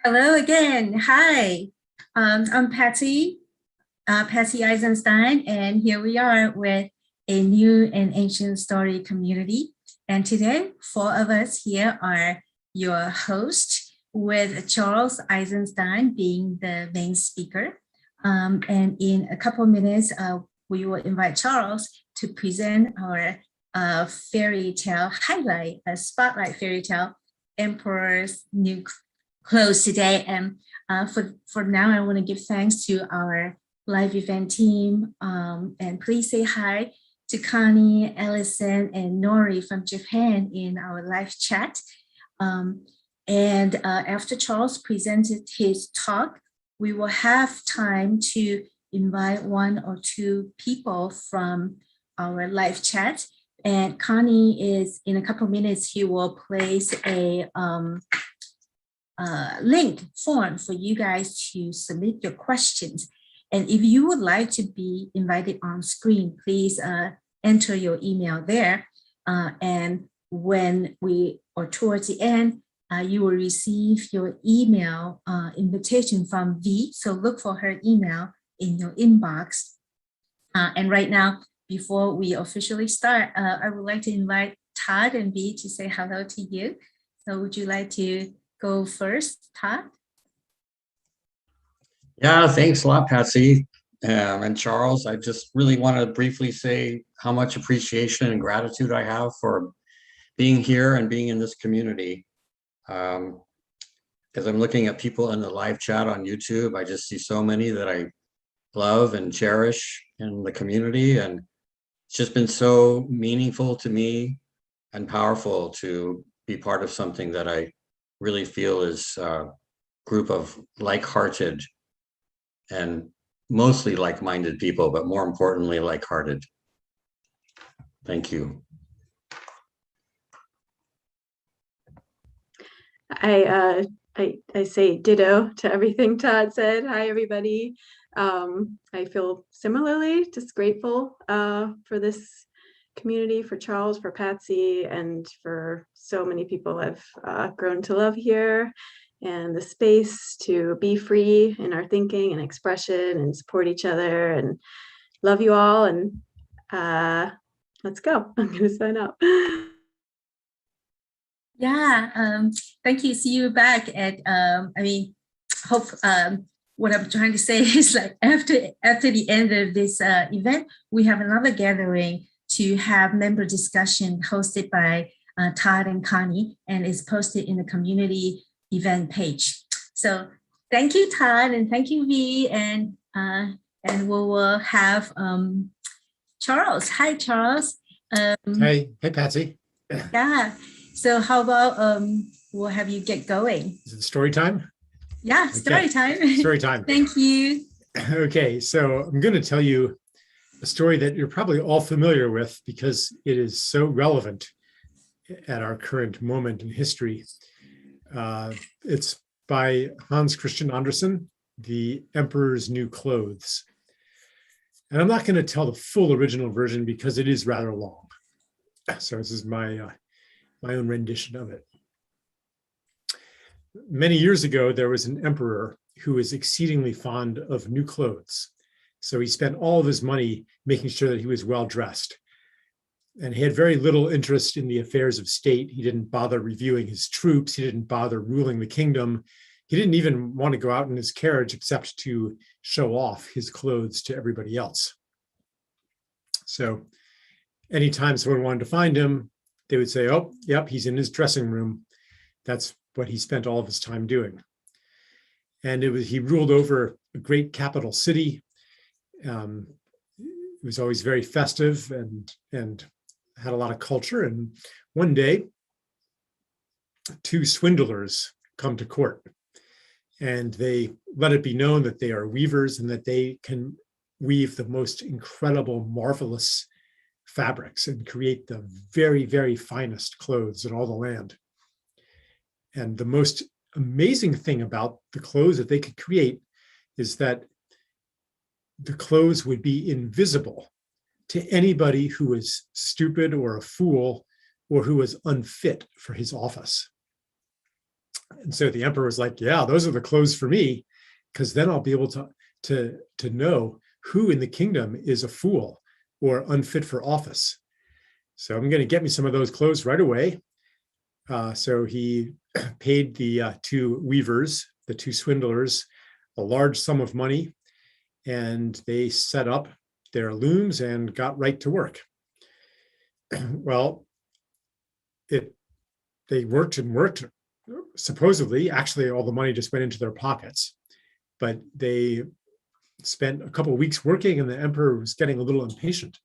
Hello again. Hi, I'm Patsy, Patsy Eisenstein, and here we are with a new and ancient story community. And today, four of us here are your hosts, with Charles Eisenstein being the main speaker. And in a couple of minutes, we will invite Charles to present our fairy tale highlight, a spotlight fairy tale, Emperor's New Clothes today. And for now, I want to give thanks to our live event team. And please say hi to Connie, Allison, and Nori from Japan in our live chat. And after Charles presented his talk, we will have time to invite one or two people from our live chat. And Connie is, in a couple of minutes, he will place a link form for you guys to submit your questions. And if you would like to be invited on screen, please enter your email there. And when we are towards the end, you will receive your email invitation from Vie. So look for her email in your inbox. And right now, before we officially start, I would like to invite Todd and Vie to say hello to you. So would you like to go first, Todd? Yeah, thanks a lot, Patsy and Charles. I just really want to briefly say how much appreciation and gratitude I have for being here and being in this community. As I'm looking at people in the live chat on YouTube, I just see so many that I love and cherish in the community. And it's just been so meaningful to me and powerful to be part of something that I really feel is a group of like-hearted and mostly like-minded people, but more importantly, like-hearted. Thank you. I say ditto to everything Todd said. Hi, everybody. I feel similarly just grateful for this community, for Charles, for Patsy, and for so many people I've grown to love here, and the space to be free in our thinking and expression and support each other, and love you all. And let's go. I'm going to sign up. Yeah, thank you. See you back at, hope, what I'm trying to say is, like, after the end of this event, we have another gathering to have member discussion hosted by Todd and Connie, and is posted in the community event page. So thank you, Todd, and thank you, Vie, and we will have Charles. Hi, Charles. Hey, Patsy. Yeah. So how about we'll have you get going? Is it story time? Yeah, story time. Story time. Thank you. Okay, so I'm going to tell you a story that you're probably all familiar with because it is so relevant at our current moment in history. It's by Hans Christian Andersen, The Emperor's New Clothes. And I'm not going to tell the full original version because it is rather long. So this is my own rendition of it. Many years ago, there was an emperor who was exceedingly fond of new clothes. So he spent all of his money making sure that he was well dressed. And he had very little interest in the affairs of state. He didn't bother reviewing his troops. He didn't bother ruling the kingdom. He didn't even want to go out in his carriage except to show off his clothes to everybody else. So anytime someone wanted to find him, they would say, oh, yep, he's in his dressing room. That's what he spent all of his time doing. And he ruled over a great capital city. It was always very festive and had a lot of culture. And one day, two swindlers come to court, and they let it be known that they are weavers and that they can weave the most incredible, marvelous fabrics and create the very, very finest clothes in all the land. And the most amazing thing about the clothes that they could create is that the clothes would be invisible to anybody who was stupid or a fool or who was unfit for his office. And so the emperor was like, yeah, those are the clothes for me, because then I'll be able to know who in the kingdom is a fool or unfit for office. So I'm going to get me some of those clothes right away. So he paid the two weavers, the two swindlers, a large sum of money, and they set up their looms and got right to work. Well, they worked and worked. Supposedly, actually, all the money just went into their pockets, but they spent a couple of weeks working, and the emperor was getting a little impatient.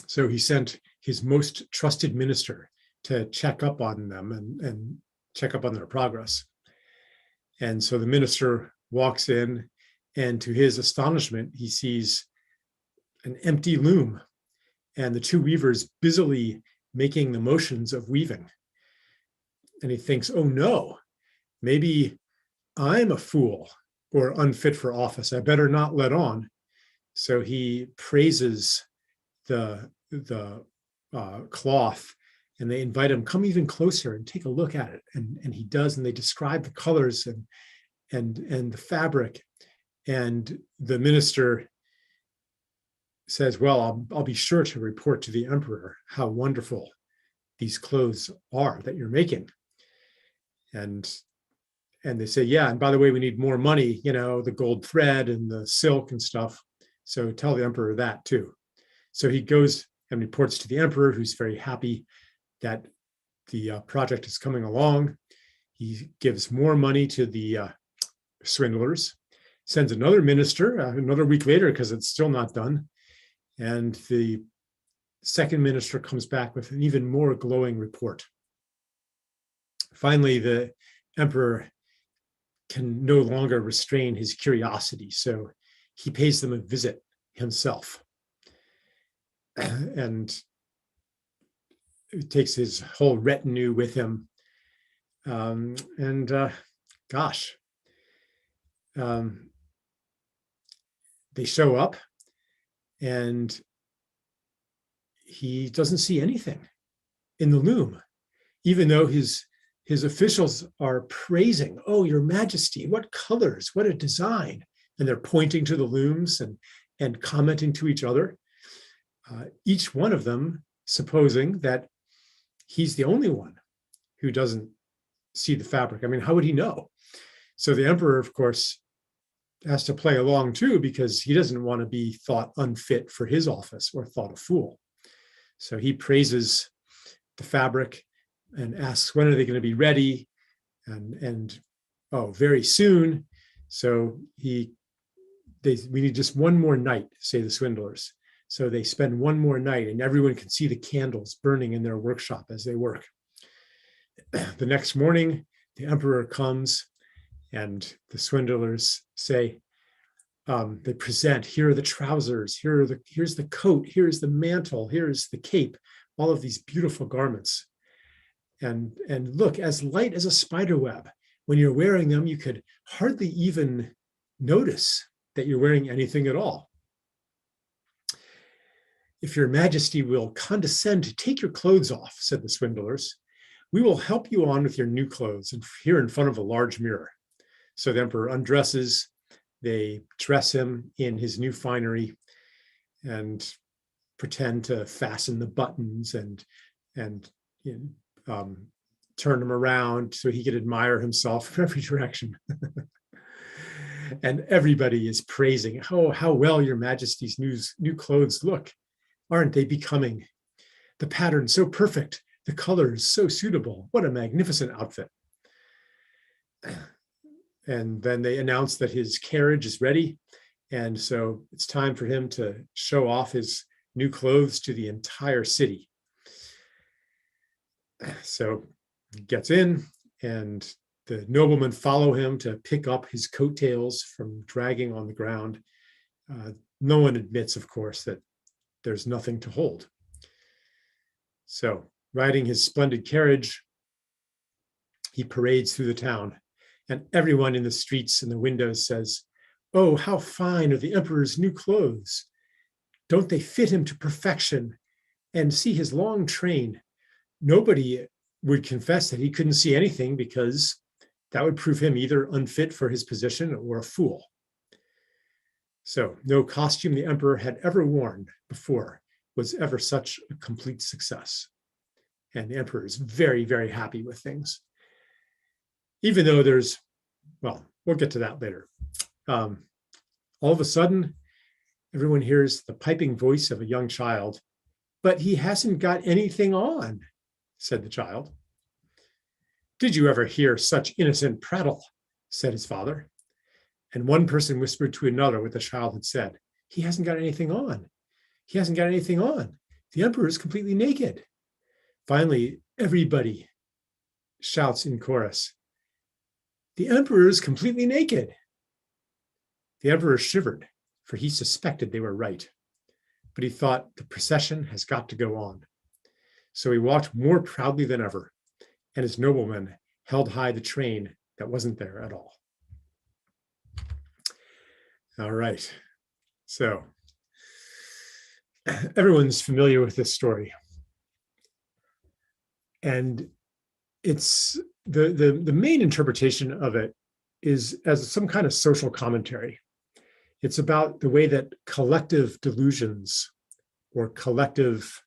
So he sent his most trusted minister to check up on them and check up on their progress. And so the minister walks in, and to his astonishment, he sees an empty loom and the two weavers busily making the motions of weaving. And he thinks, oh no, maybe I'm a fool or unfit for office. I better not let on. So he praises the cloth, and they invite him, come even closer and take a look at it. And he does, and they describe the colors and the fabric. And the minister says, well, I'll be sure to report to the emperor how wonderful these clothes are that you're making. And they say, yeah, and by the way, we need more money, the gold thread and the silk and stuff. So tell the emperor that too. So he goes and reports to the emperor, who's very happy that the project is coming along. He gives more money to the swindlers, sends another minister another week later because it's still not done. And the second minister comes back with an even more glowing report. Finally, the emperor can no longer restrain his curiosity, so he pays them a visit himself. And takes his whole retinue with him. They show up, and he doesn't see anything in the loom, even though his officials are praising, oh, your majesty, what colors, what a design. And they're pointing to the looms and commenting to each other. Each one of them supposing that he's the only one who doesn't see the fabric. I mean, how would he know? So the emperor, of course, has to play along too, because he doesn't want to be thought unfit for his office or thought a fool. So he praises the fabric and asks, when are they going to be ready? And oh, very soon. So we need just one more night, say the swindlers. So they spend one more night, and everyone can see the candles burning in their workshop as they work. The next morning, the emperor comes, and the swindlers say, they present, here are the trousers, here's the coat, here's the mantle, here's the cape, all of these beautiful garments. And look, as light as a spider web. When you're wearing them, you could hardly even notice that you're wearing anything at all. If your majesty will condescend to take your clothes off, said the swindlers, we will help you on with your new clothes, and here in front of a large mirror. So the emperor undresses, they dress him in his new finery and pretend to fasten the buttons and turn him around so he could admire himself from every direction. And everybody is praising, oh, how well your majesty's new clothes look. Aren't they becoming? The pattern so perfect, the colors so suitable. What a magnificent outfit. And then they announce that his carriage is ready. And so it's time for him to show off his new clothes to the entire city. So he gets in, and the noblemen follow him to pick up his coattails from dragging on the ground. No one admits, of course, that there's nothing to hold. So, riding his splendid carriage, he parades through the town, and everyone in the streets and the windows says, oh, how fine are the emperor's new clothes. don't they fit him to perfection? And see his long train. Nobody would confess that he couldn't see anything, because that would prove him either unfit for his position or a fool. So no costume the emperor had ever worn before was ever such a complete success. And the emperor is very, very happy with things. Even though there's, well, we'll get to that later. All of a sudden, everyone hears the piping voice of a young child. But he hasn't got anything on, said the child. Did you ever hear such innocent prattle, said his father. And one person whispered to another what the child had said. He hasn't got anything on. He hasn't got anything on. The emperor is completely naked. Finally, everybody shouts in chorus, the emperor is completely naked. The emperor shivered, for he suspected they were right. But he thought the procession has got to go on. So he walked more proudly than ever, and his noblemen held high the train that wasn't there at all. All right, so everyone's familiar with this story. And it's the main interpretation of it is as some kind of social commentary. It's about the way that collective delusions or collective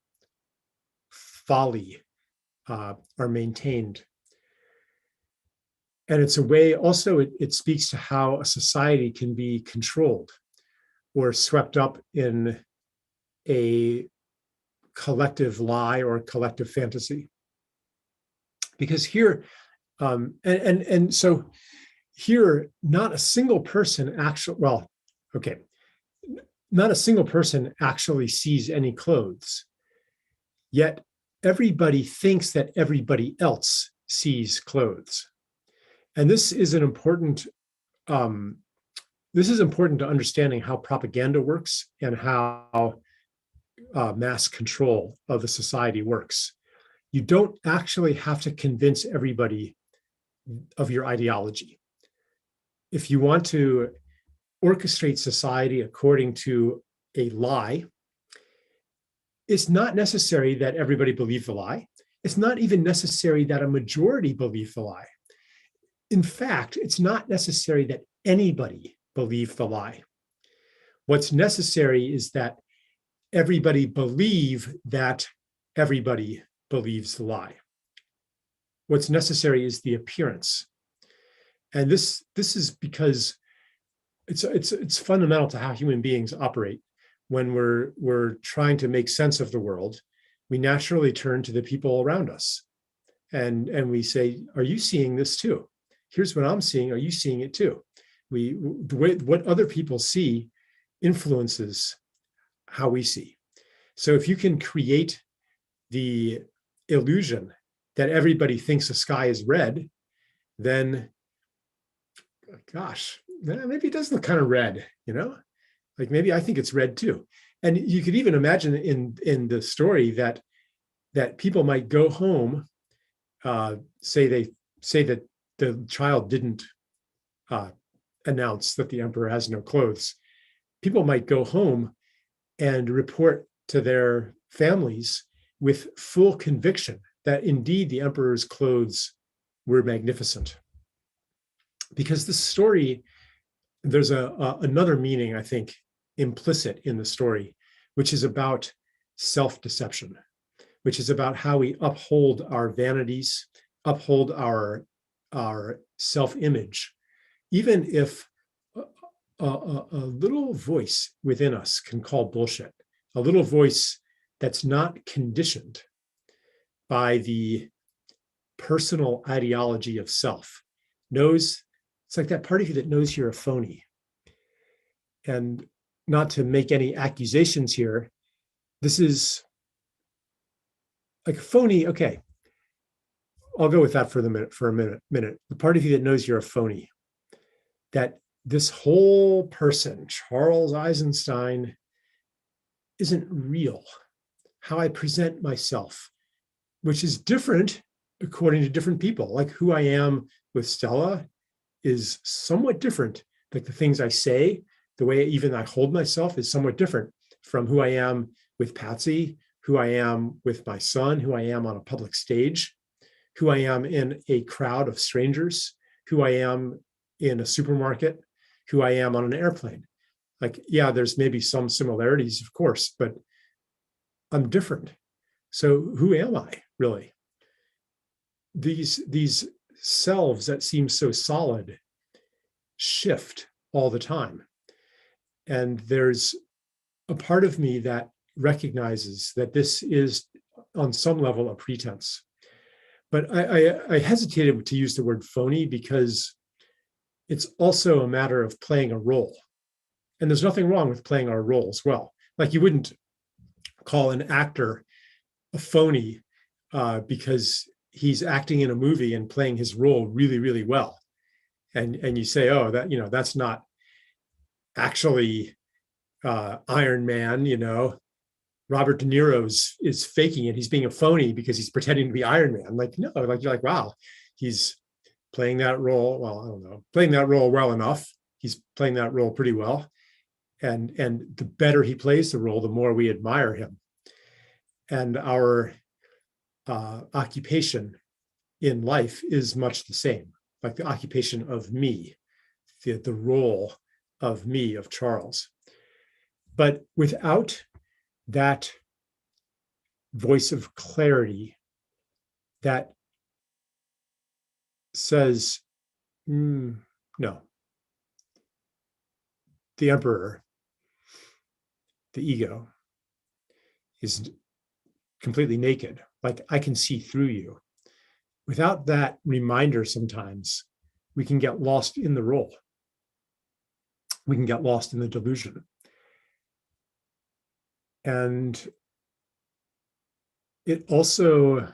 folly are maintained. And it's a way also, it speaks to how a society can be controlled or swept up in a collective lie or collective fantasy. Because here, and so here, not a single person actually, well, okay, not a single person actually sees any clothes, yet everybody thinks that everybody else sees clothes. And this is an important, this is important to understanding how propaganda works and how mass control of a society works. You don't actually have to convince everybody of your ideology. If you want to orchestrate society according to a lie, it's not necessary that everybody believe the lie. It's not even necessary that a majority believe the lie. In fact, it's not necessary that anybody believe the lie. What's necessary is that everybody believe that everybody believes the lie. What's necessary is the appearance. And this is because it's fundamental to how human beings operate. When we're trying to make sense of the world, we naturally turn to the people around us. And we say, are you seeing this too? Here's what I'm seeing. Are you seeing it too? What other people see influences how we see. So if you can create the illusion that everybody thinks the sky is red, then, gosh, maybe it does look kind of red, you know? Like maybe I think it's red too. And you could even imagine in the story that people might go home, say that the child didn't announce that the emperor has no clothes. People might go home and report to their families with full conviction that indeed the emperor's clothes were magnificent. Because this story, there's another meaning, I think, implicit in the story, which is about self-deception, which is about how we uphold our vanities, uphold our self-image, even if a little voice within us can call bullshit, a little voice that's not conditioned by the personal ideology of self, knows, it's like that part of you that knows you're a phony. And not to make any accusations here, this is like a phony, okay, I'll go with that for a minute. The part of you that knows you're a phony, that this whole person, Charles Eisenstein, isn't real. How I present myself, which is different according to different people. Like who I am with Stella is somewhat different. Like the things I say, the way even I hold myself is somewhat different from who I am with Patsy, who I am with my son, who I am on a public stage, who I am in a crowd of strangers, who I am in a supermarket, who I am on an airplane. Like, yeah, there's maybe some similarities, of course, but I'm different. So who am I really? These selves that seem so solid shift all the time. And there's a part of me that recognizes that this is on some level a pretense. But I hesitated to use the word phony because it's also a matter of playing a role. And there's nothing wrong with playing our role as well. Like, you wouldn't call an actor a phony because he's acting in a movie and playing his role really, really well. And you say, oh, that, that's not actually Iron Man, Robert De Niro is faking it. He's being a phony because he's pretending to be Iron Man. Like, no, like, you're like, wow, he's playing that role. Well, I don't know, playing that role well enough. He's playing that role pretty well. And the better he plays the role, the more we admire him. And our occupation in life is much the same, like the occupation of me, the role of me, of Charles. But without that voice of clarity that says, no, the emperor, the ego, is completely naked. Like, I can see through you. Without that reminder, sometimes we can get lost in the role. We can get lost in the delusion. And it also,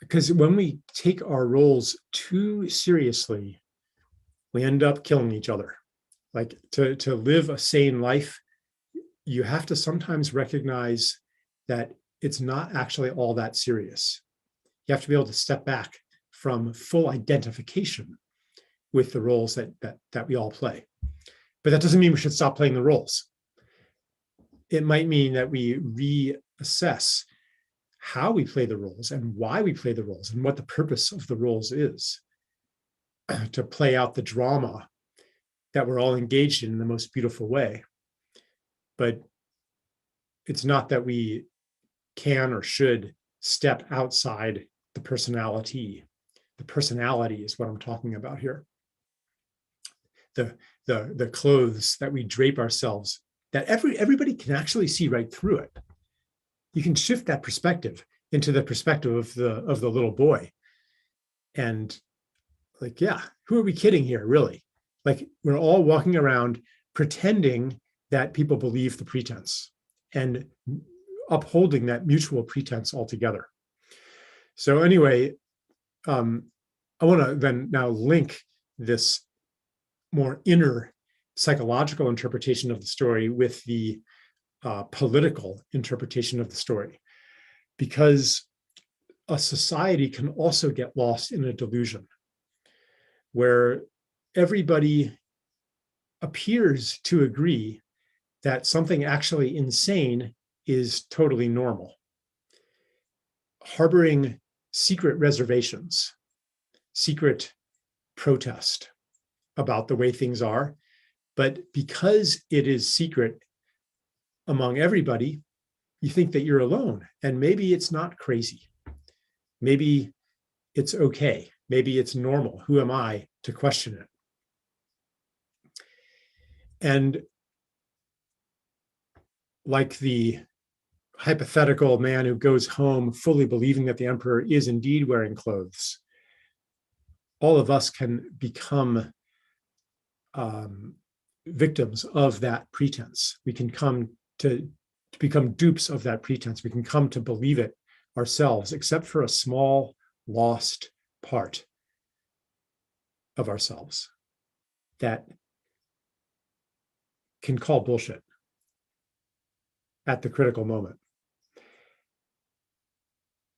because when we take our roles too seriously, we end up killing each other. Like, to live a sane life, you have to sometimes recognize that it's not actually all that serious. You have to be able to step back from full identification with the roles that we all play. But that doesn't mean we should stop playing the roles. It might mean that we reassess how we play the roles and why we play the roles and what the purpose of the roles is, to play out the drama that we're all engaged in the most beautiful way. But it's not that we can or should step outside the personality. The personality is what I'm talking about here. The clothes that we drape ourselves, that everybody can actually see right through it. You can shift that perspective into the perspective of the little boy. And like, yeah, who are we kidding here, really? Like, we're all walking around pretending that people believe the pretense and upholding that mutual pretense altogether. So anyway, I want to then now link this more inner psychological interpretation of the story with the political interpretation of the story, because a society can also get lost in a delusion where everybody appears to agree that something actually insane is totally normal. Harboring secret reservations, secret protest about the way things are, but because it is secret among everybody, you think that you're alone, and maybe it's not crazy. Maybe it's okay. Maybe it's normal. Who am I to question it? And like the hypothetical man who goes home fully believing that the emperor is indeed wearing clothes, all of us can become victims of that pretense. We can come to become dupes of that pretense. We can come to believe it ourselves, except for a small lost part of ourselves that can call bullshit at the critical moment.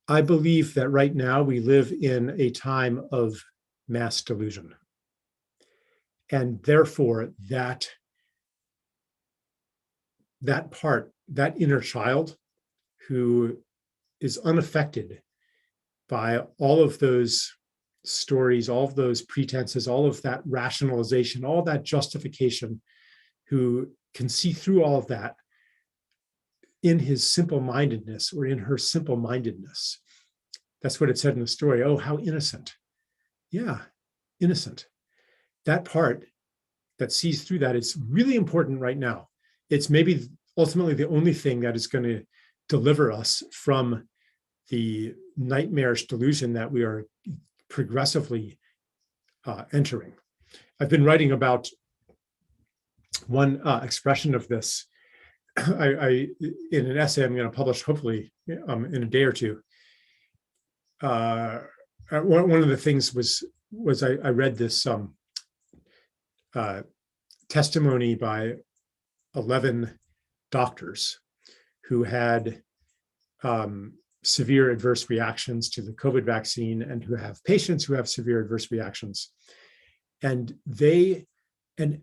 I believe that right now we live in a time of mass delusion. And therefore, that that part, that inner child who is unaffected by all of those stories, all of those pretenses, all of that rationalization, all that justification, who can see through all of that in his simple-mindedness or in her simple-mindedness. That's what it said in the story. Oh, how innocent. Yeah, innocent. That part that sees through that is really important right now. It's maybe ultimately the only thing that is going to deliver us from the nightmarish delusion that we are progressively entering. I've been writing about one expression of this. I in an essay I'm going to publish hopefully in a day or two. One of the things was I read this testimony by 11 doctors who had severe adverse reactions to the COVID vaccine and who have patients who have severe adverse reactions. And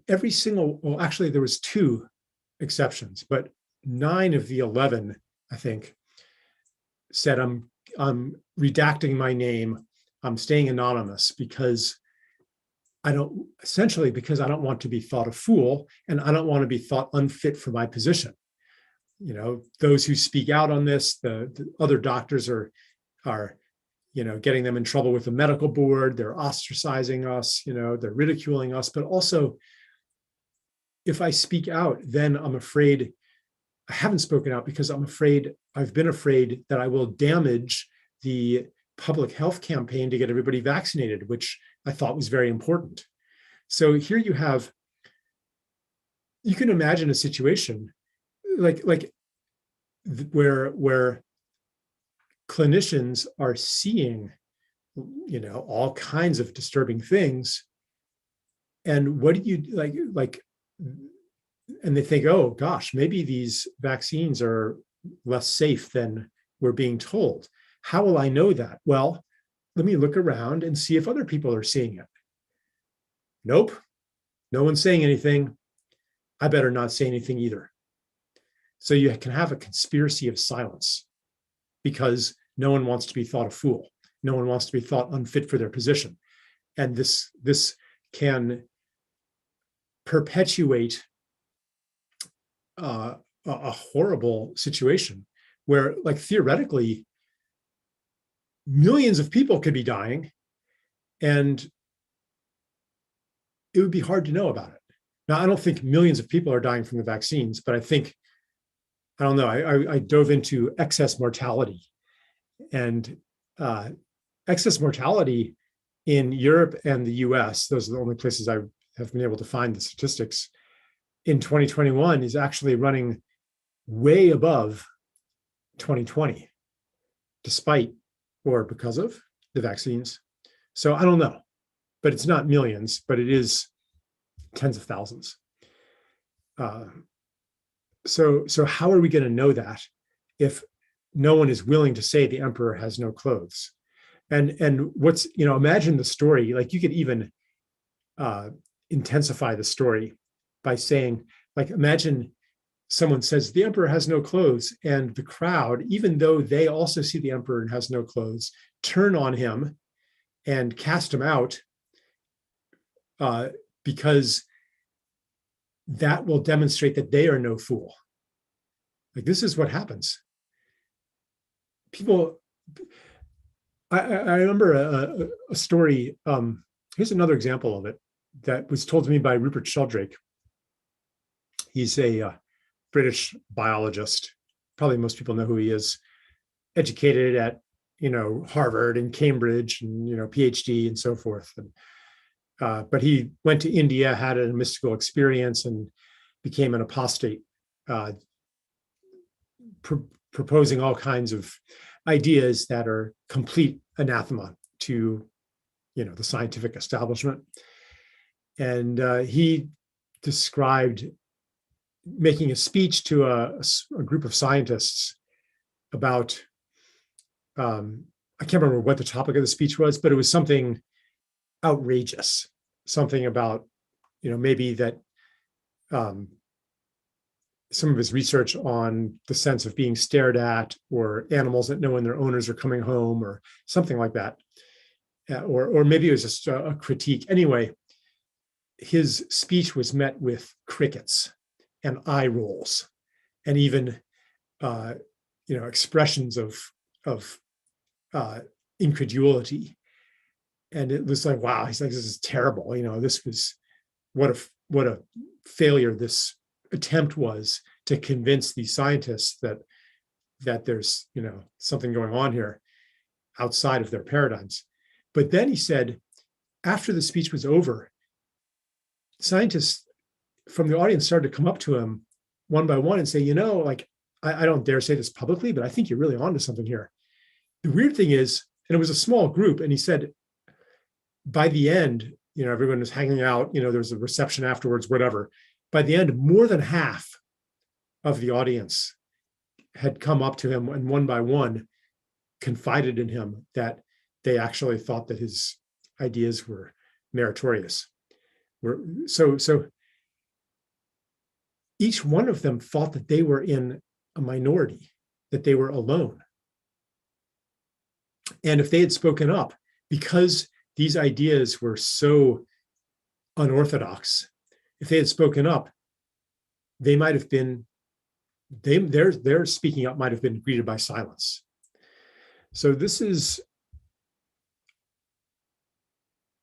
every single, well, actually there was 2 exceptions, but 9 of the 11, I think, said, I'm redacting my name, I'm staying anonymous because I don't want to be thought a fool, and I don't want to be thought unfit for my position. You know, those who speak out on this, the other doctors are, getting them in trouble with the medical board. They're ostracizing us, they're ridiculing us. But also, if I speak out, then I'm afraid I haven't spoken out because I've been afraid that I will damage the public health campaign to get everybody vaccinated, which I thought was very important. So here you can imagine a situation like where clinicians are seeing, all kinds of disturbing things. And what do you like, and they think, oh gosh, maybe these vaccines are less safe than we're being told. How will I know that? Well, let me look around and see if other people are seeing it. Nope, no one's saying anything. I better not say anything either. So you can have a conspiracy of silence because no one wants to be thought a fool. No one wants to be thought unfit for their position. And this can perpetuate a horrible situation where, like, theoretically, millions of people could be dying and it would be hard to know about it. Now, I don't think millions of people are dying from the vaccines, but I dove into excess mortality, and excess mortality in Europe and the US, those are the only places I have been able to find the statistics, in 2021 is actually running way above 2020, despite or because of the vaccines. So I don't know, but it's not millions, but it is tens of thousands. So how are we going to know that if no one is willing to say the emperor has no clothes? And what's, imagine the story, like you could even intensify the story by saying, like, imagine someone says the emperor has no clothes, and the crowd, even though they also see the emperor and has no clothes, turn on him and cast him out because that will demonstrate that they are no fool. Like, this is what happens. People, I remember a story. Here's another example of it that was told to me by Rupert Sheldrake. He's a British biologist. Probably most people know who he is. Educated at, Harvard and Cambridge and, PhD and so forth. And, but he went to India, had a mystical experience, and became an apostate, proposing all kinds of ideas that are complete anathema to, the scientific establishment. And he described making a speech to a group of scientists about, I can't remember what the topic of the speech was, but it was something outrageous, something about, maybe that some of his research on the sense of being stared at, or animals that know when their owners are coming home, or something like that. Or maybe it was just a critique. Anyway, his speech was met with crickets and eye rolls, and even expressions of incredulity. And it was like, wow, he's like, this is terrible. This was what a failure this attempt was to convince these scientists that there's something going on here outside of their paradigms. But then he said, after the speech was over, scientists from the audience started to come up to him one by one and say, like, I don't dare say this publicly, but I think you're really onto something here. The weird thing is, and it was a small group, and he said, by the end, everyone was hanging out, there was a reception afterwards, whatever. By the end, more than half of the audience had come up to him and one by one confided in him that they actually thought that his ideas were meritorious. So each one of them thought that they were in a minority, that they were alone. And if they had spoken up, because these ideas were so unorthodox, if they had spoken up, they might have been, their speaking up might have been greeted by silence. So this is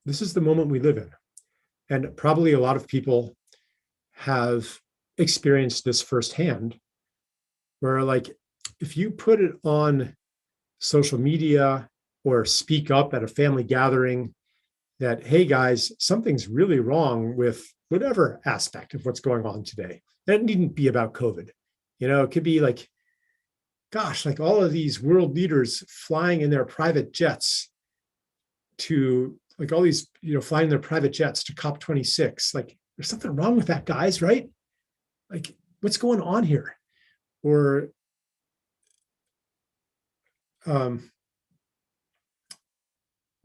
the moment we live in. And probably a lot of people have experienced this firsthand, where, like, if you put it on social media or speak up at a family gathering that, hey guys, something's really wrong with whatever aspect of what's going on today. That needn't be about COVID. It could be like, gosh, like all of these world leaders flying in their private jets to, like, all these, flying their private jets to COP26. Like, there's something wrong with that, guys, right? Like, what's going on here? Or, but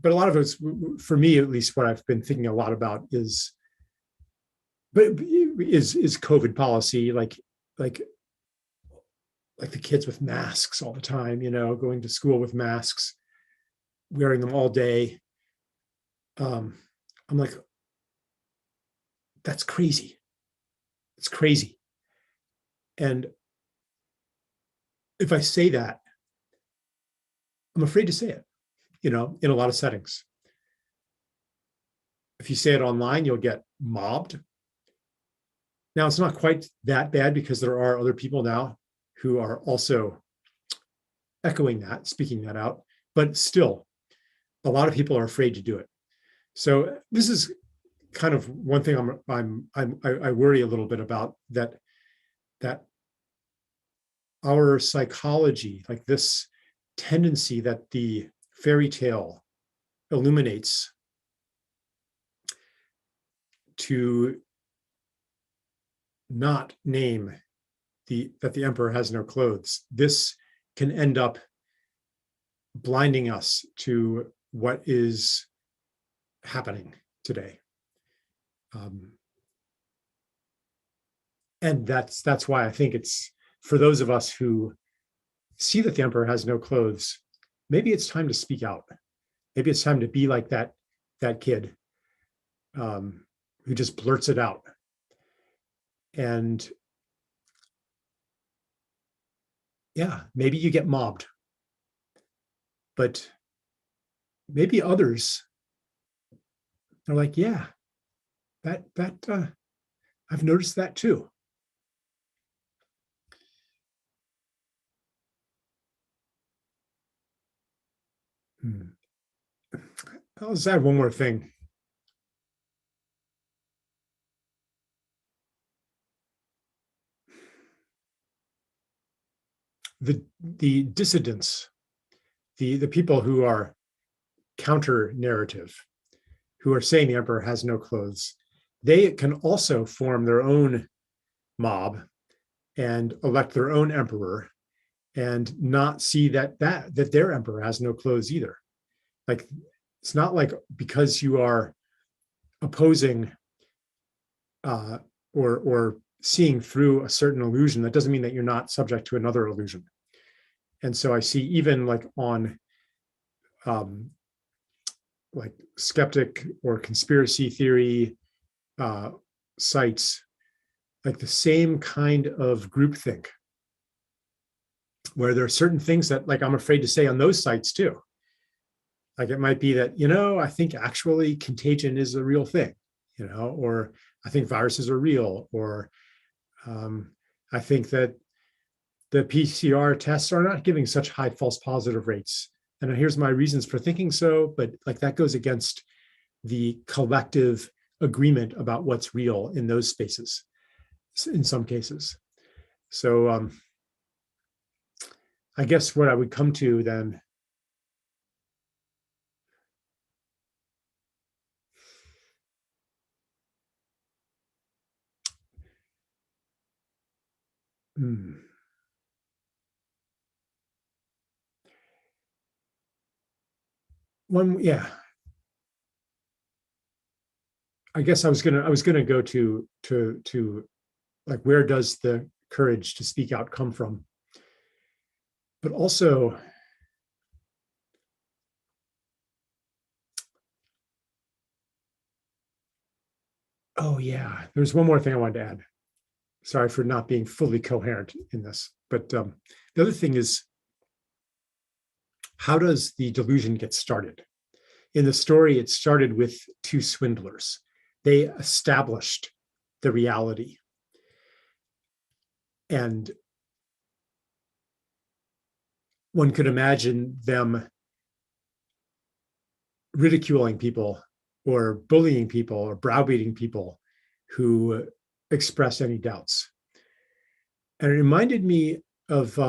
a lot of it's, for me at least, what I've been thinking a lot about is COVID policy, like the kids with masks all the time, going to school with masks, wearing them all day. I'm like, that's crazy. It's crazy. And if I say that, I'm afraid to say it, in a lot of settings. If you say it online, you'll get mobbed. Now, it's not quite that bad, because there are other people now who are also echoing that, speaking that out, but still, a lot of people are afraid to do it. So this is kind of one thing I worry a little bit about, that our psychology, like this tendency that the fairy tale illuminates to not name that the emperor has no clothes, this can end up blinding us to what is happening today. And that's why I think it's, for those of us who see that the emperor has no clothes, maybe it's time to speak out. Maybe it's time to be like that kid who just blurts it out. And yeah, maybe you get mobbed, but maybe others are like, yeah, that I've noticed that too. I'll just add one more thing. The dissidents, the people who are counter narrative, who are saying the emperor has no clothes, they can also form their own mob and elect their own emperor, and not see that their emperor has no clothes either. Like, it's not like because you are opposing or seeing through a certain illusion, that doesn't mean that you're not subject to another illusion. And so I see even like on like skeptic or conspiracy theory sites, like the same kind of groupthink, where there are certain things that like I'm afraid to say on those sites too. Like it might be that, I think actually contagion is a real thing, or I think viruses are real, or I think that the PCR tests are not giving such high false positive rates. And here's my reasons for thinking so, but like that goes against the collective agreement about what's real in those spaces in some cases. So I guess what I would come to then I guess I was gonna go to like, where does the courage to speak out come from? But also, oh yeah, there's one more thing I wanted to add. Sorry for not being fully coherent in this, but the other thing is, how does the delusion get started? In the story, it started with two swindlers. They established the reality. And one could imagine them ridiculing people or bullying people or browbeating people who express any doubts. And it reminded me of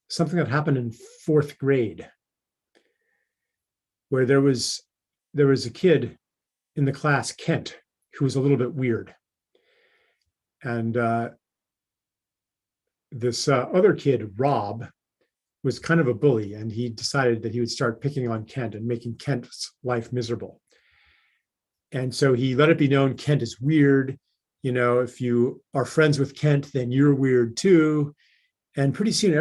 something that happened in fourth grade, where there was a kid in the class, Kent, who was a little bit weird. And this other kid, Rob, was kind of a bully, and he decided that he would start picking on Kent and making Kent's life miserable. And so he let it be known Kent is weird. If you are friends with Kent, then you're weird too. And pretty soon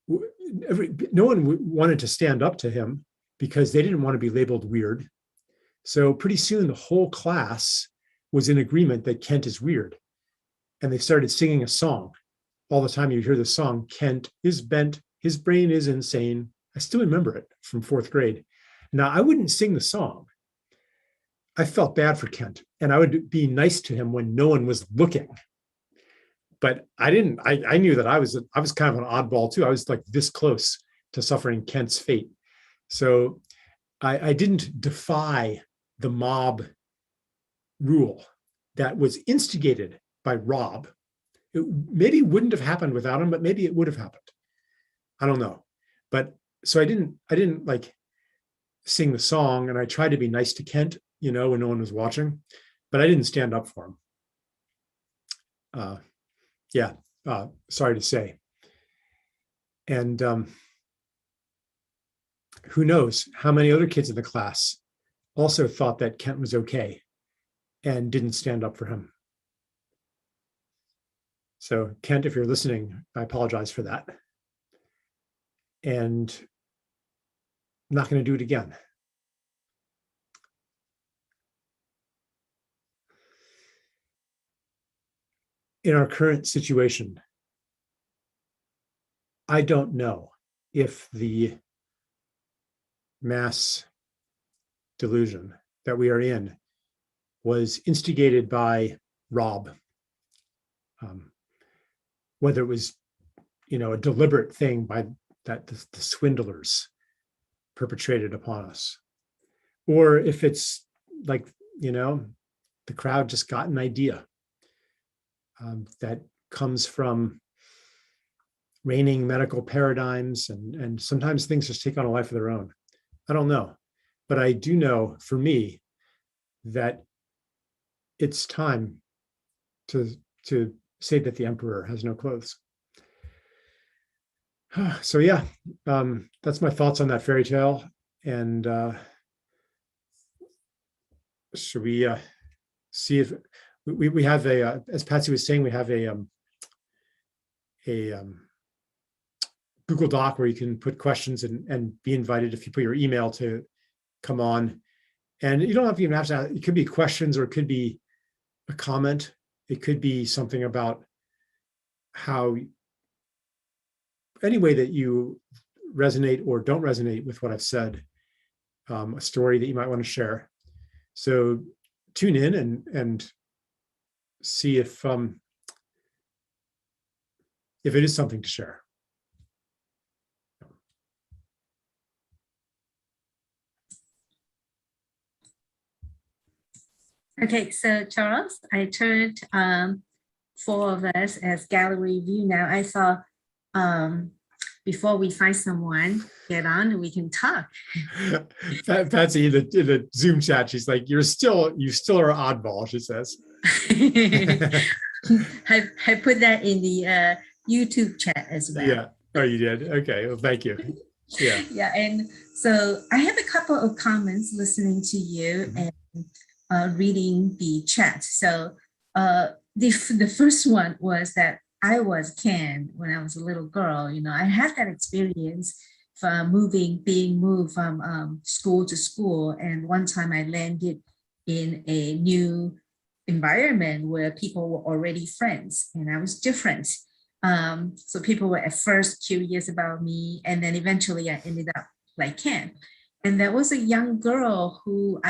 no one wanted to stand up to him because they didn't want to be labeled weird. So pretty soon the whole class was in agreement that Kent is weird. And they started singing a song. All the time you hear the song, Kent is bent, his brain is insane. I still remember it from fourth grade. Now, I wouldn't sing the song. I felt bad for Kent, and I would be nice to him when no one was looking. But I didn't, I knew that I was kind of an oddball too. I was like this close to suffering Kent's fate. So I didn't defy the mob rule that was instigated by Rob. It maybe wouldn't have happened without him, but maybe it would have happened. I don't know. But so I didn't like sing the song, and I tried to be nice to Kent, when no one was watching, but I didn't stand up for him. Sorry to say. And who knows how many other kids in the class also thought that Kent was okay and didn't stand up for him. So Kent, if you're listening, I apologize for that. And I'm not going to do it again. In our current situation, I don't know if the mass delusion that we are in was instigated by Rob. Whether it was, a deliberate thing that the swindlers perpetrated upon us, or if it's like, the crowd just got an idea that comes from reigning medical paradigms, and sometimes things just take on a life of their own. I don't know, but I do know for me that it's time to say that the emperor has no clothes. So yeah, that's my thoughts on that fairy tale. And should we see if we have as Patsy was saying, we have a Google Doc where you can put questions and be invited if you put your email to come on. And you don't even have to, it could be questions or it could be a comment. It could be something about how, any way that you resonate or don't resonate with what I've said, a story that you might want to share. So tune in and see if it is something to share. Okay, so Charles, I turned 4 of us as gallery view now. I thought before we find someone, get on, we can talk. Patsy in the Zoom chat, she's like, you still are oddball, she says. I put that in the YouTube chat as well. Yeah. Oh, you did? Okay. Well, thank you. Yeah. Yeah. And so I have a couple of comments listening to you and reading the chat. So the first one was that I was canned when I was a little girl. You know, I had that experience from being moved from school to school. And one time I landed in a new environment where people were already friends and I was different. So people were at first curious about me, and then eventually I ended up like Ken. And there was a young girl who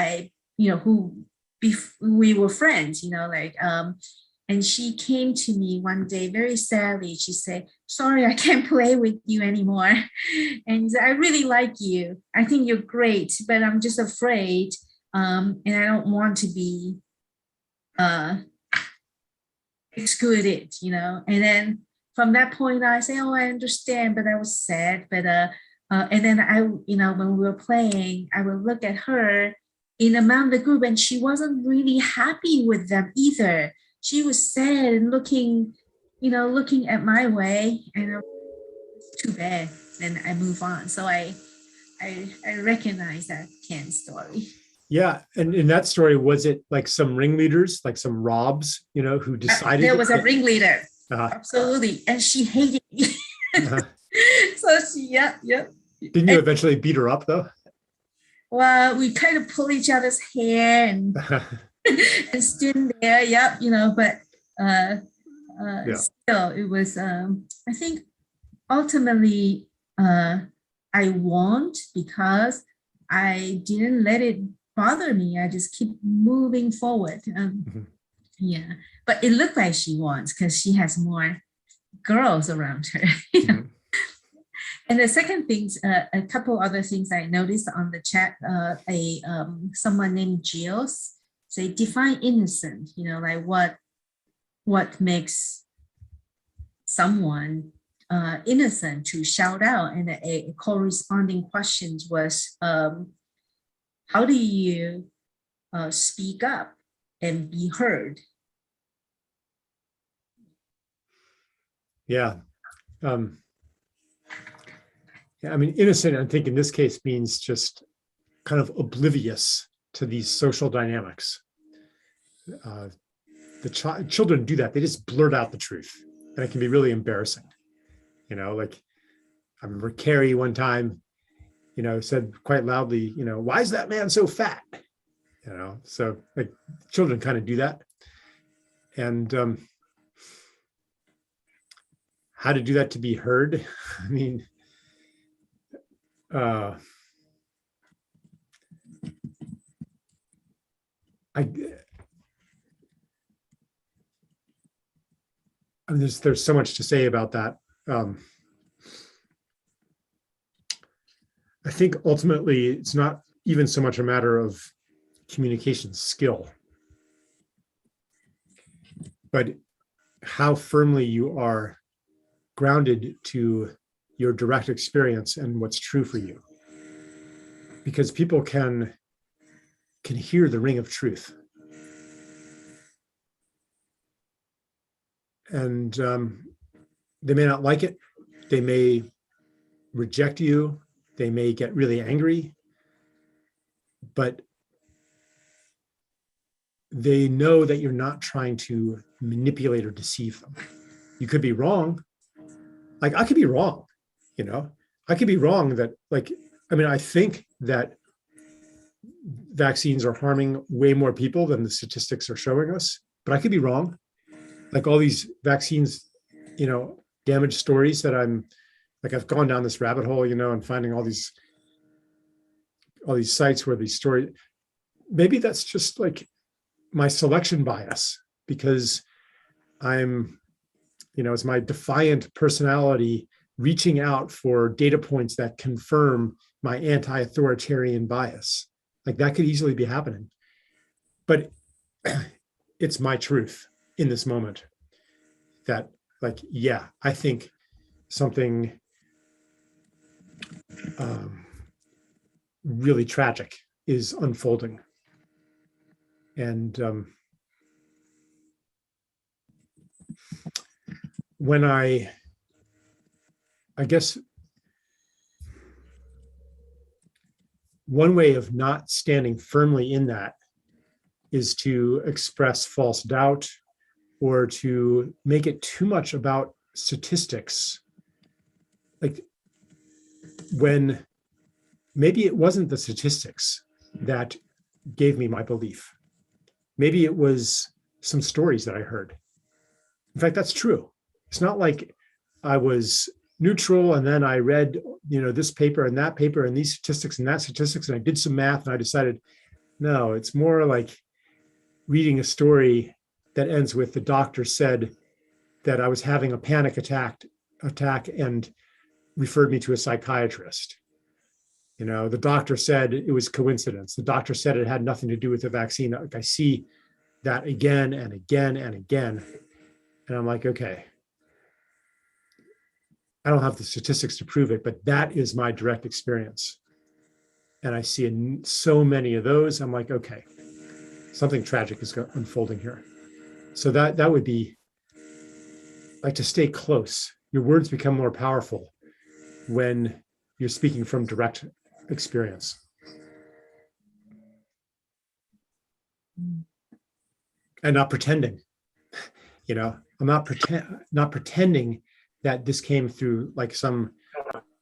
we were friends, and she came to me one day very sadly. She said, "Sorry, I can't play with you anymore." And I really like you. I think you're great, but I'm just afraid. And I don't want to be excluded, And then from that point, I say, "Oh, I understand," but I was sad. But and then when we were playing, I would look at her in among the group, and she wasn't really happy with them either. She was sad and looking at my way, and it's too bad. Then I move on. So I recognize that Ken story. Yeah, and in that story, was it like some ringleaders, like some Robs, who decided? There was a ringleader, Uh-huh. absolutely, and she hated me. Uh-huh. So yeah. Didn't you eventually beat her up though? Well, we kind of pull each other's hair and and stand there, but still, it was. I think ultimately, I won because I didn't let it bother me. I just keep moving forward. Yeah, but it looked like she won because she has more girls around her. And the second things, a couple other things I noticed on the chat, someone named Giles say define innocent, like what makes someone innocent to shout out. And a corresponding question was, how do you speak up and be heard? Yeah. I mean, innocent, I think in this case means just kind of oblivious to these social dynamics. Children do that. They just blurt out the truth, and it can be really embarrassing. Like I remember Carrie one time, said quite loudly, "Why is that man so fat?" So like children kind of do that. And how to do that to be heard? I mean, there's so much to say about that. I think ultimately it's not even so much a matter of communication skill, but how firmly you are grounded to your direct experience and what's true for you. Because people can hear the ring of truth. And they may not like it. They may reject you. They may get really angry. But they know that you're not trying to manipulate or deceive them. You could be wrong. Like I could be wrong, you know, I could be wrong that I think that vaccines are harming way more people than the statistics are showing us, but I could be wrong. Like all these vaccines, damage stories that I've gone down this rabbit hole, and finding all these sites where these stories, maybe that's just like my selection bias because it's my defiant personality reaching out for data points that confirm my anti-authoritarian bias. Like that could easily be happening, but it's my truth in this moment that I think something really tragic is unfolding. And when I guess one way of not standing firmly in that is to express false doubt or to make it too much about statistics. Like when maybe it wasn't the statistics that gave me my belief. Maybe it was some stories that I heard. In fact, that's true. It's not like I was neutral and then I read, this paper and that paper and these statistics and that statistics, and I did some math and I decided, no, it's more like reading a story that ends with the doctor said that I was having a panic attack and referred me to a psychiatrist. The doctor said it was coincidence. The doctor said it had nothing to do with the vaccine. Like I see that again and again and again. And I'm like, okay, I don't have the statistics to prove it, but that is my direct experience. And I see so many of those. I'm like, okay, something tragic is unfolding here. So that would be like to stay close. Your words become more powerful when you're speaking from direct experience. And not pretending, I'm not pretending that this came through like some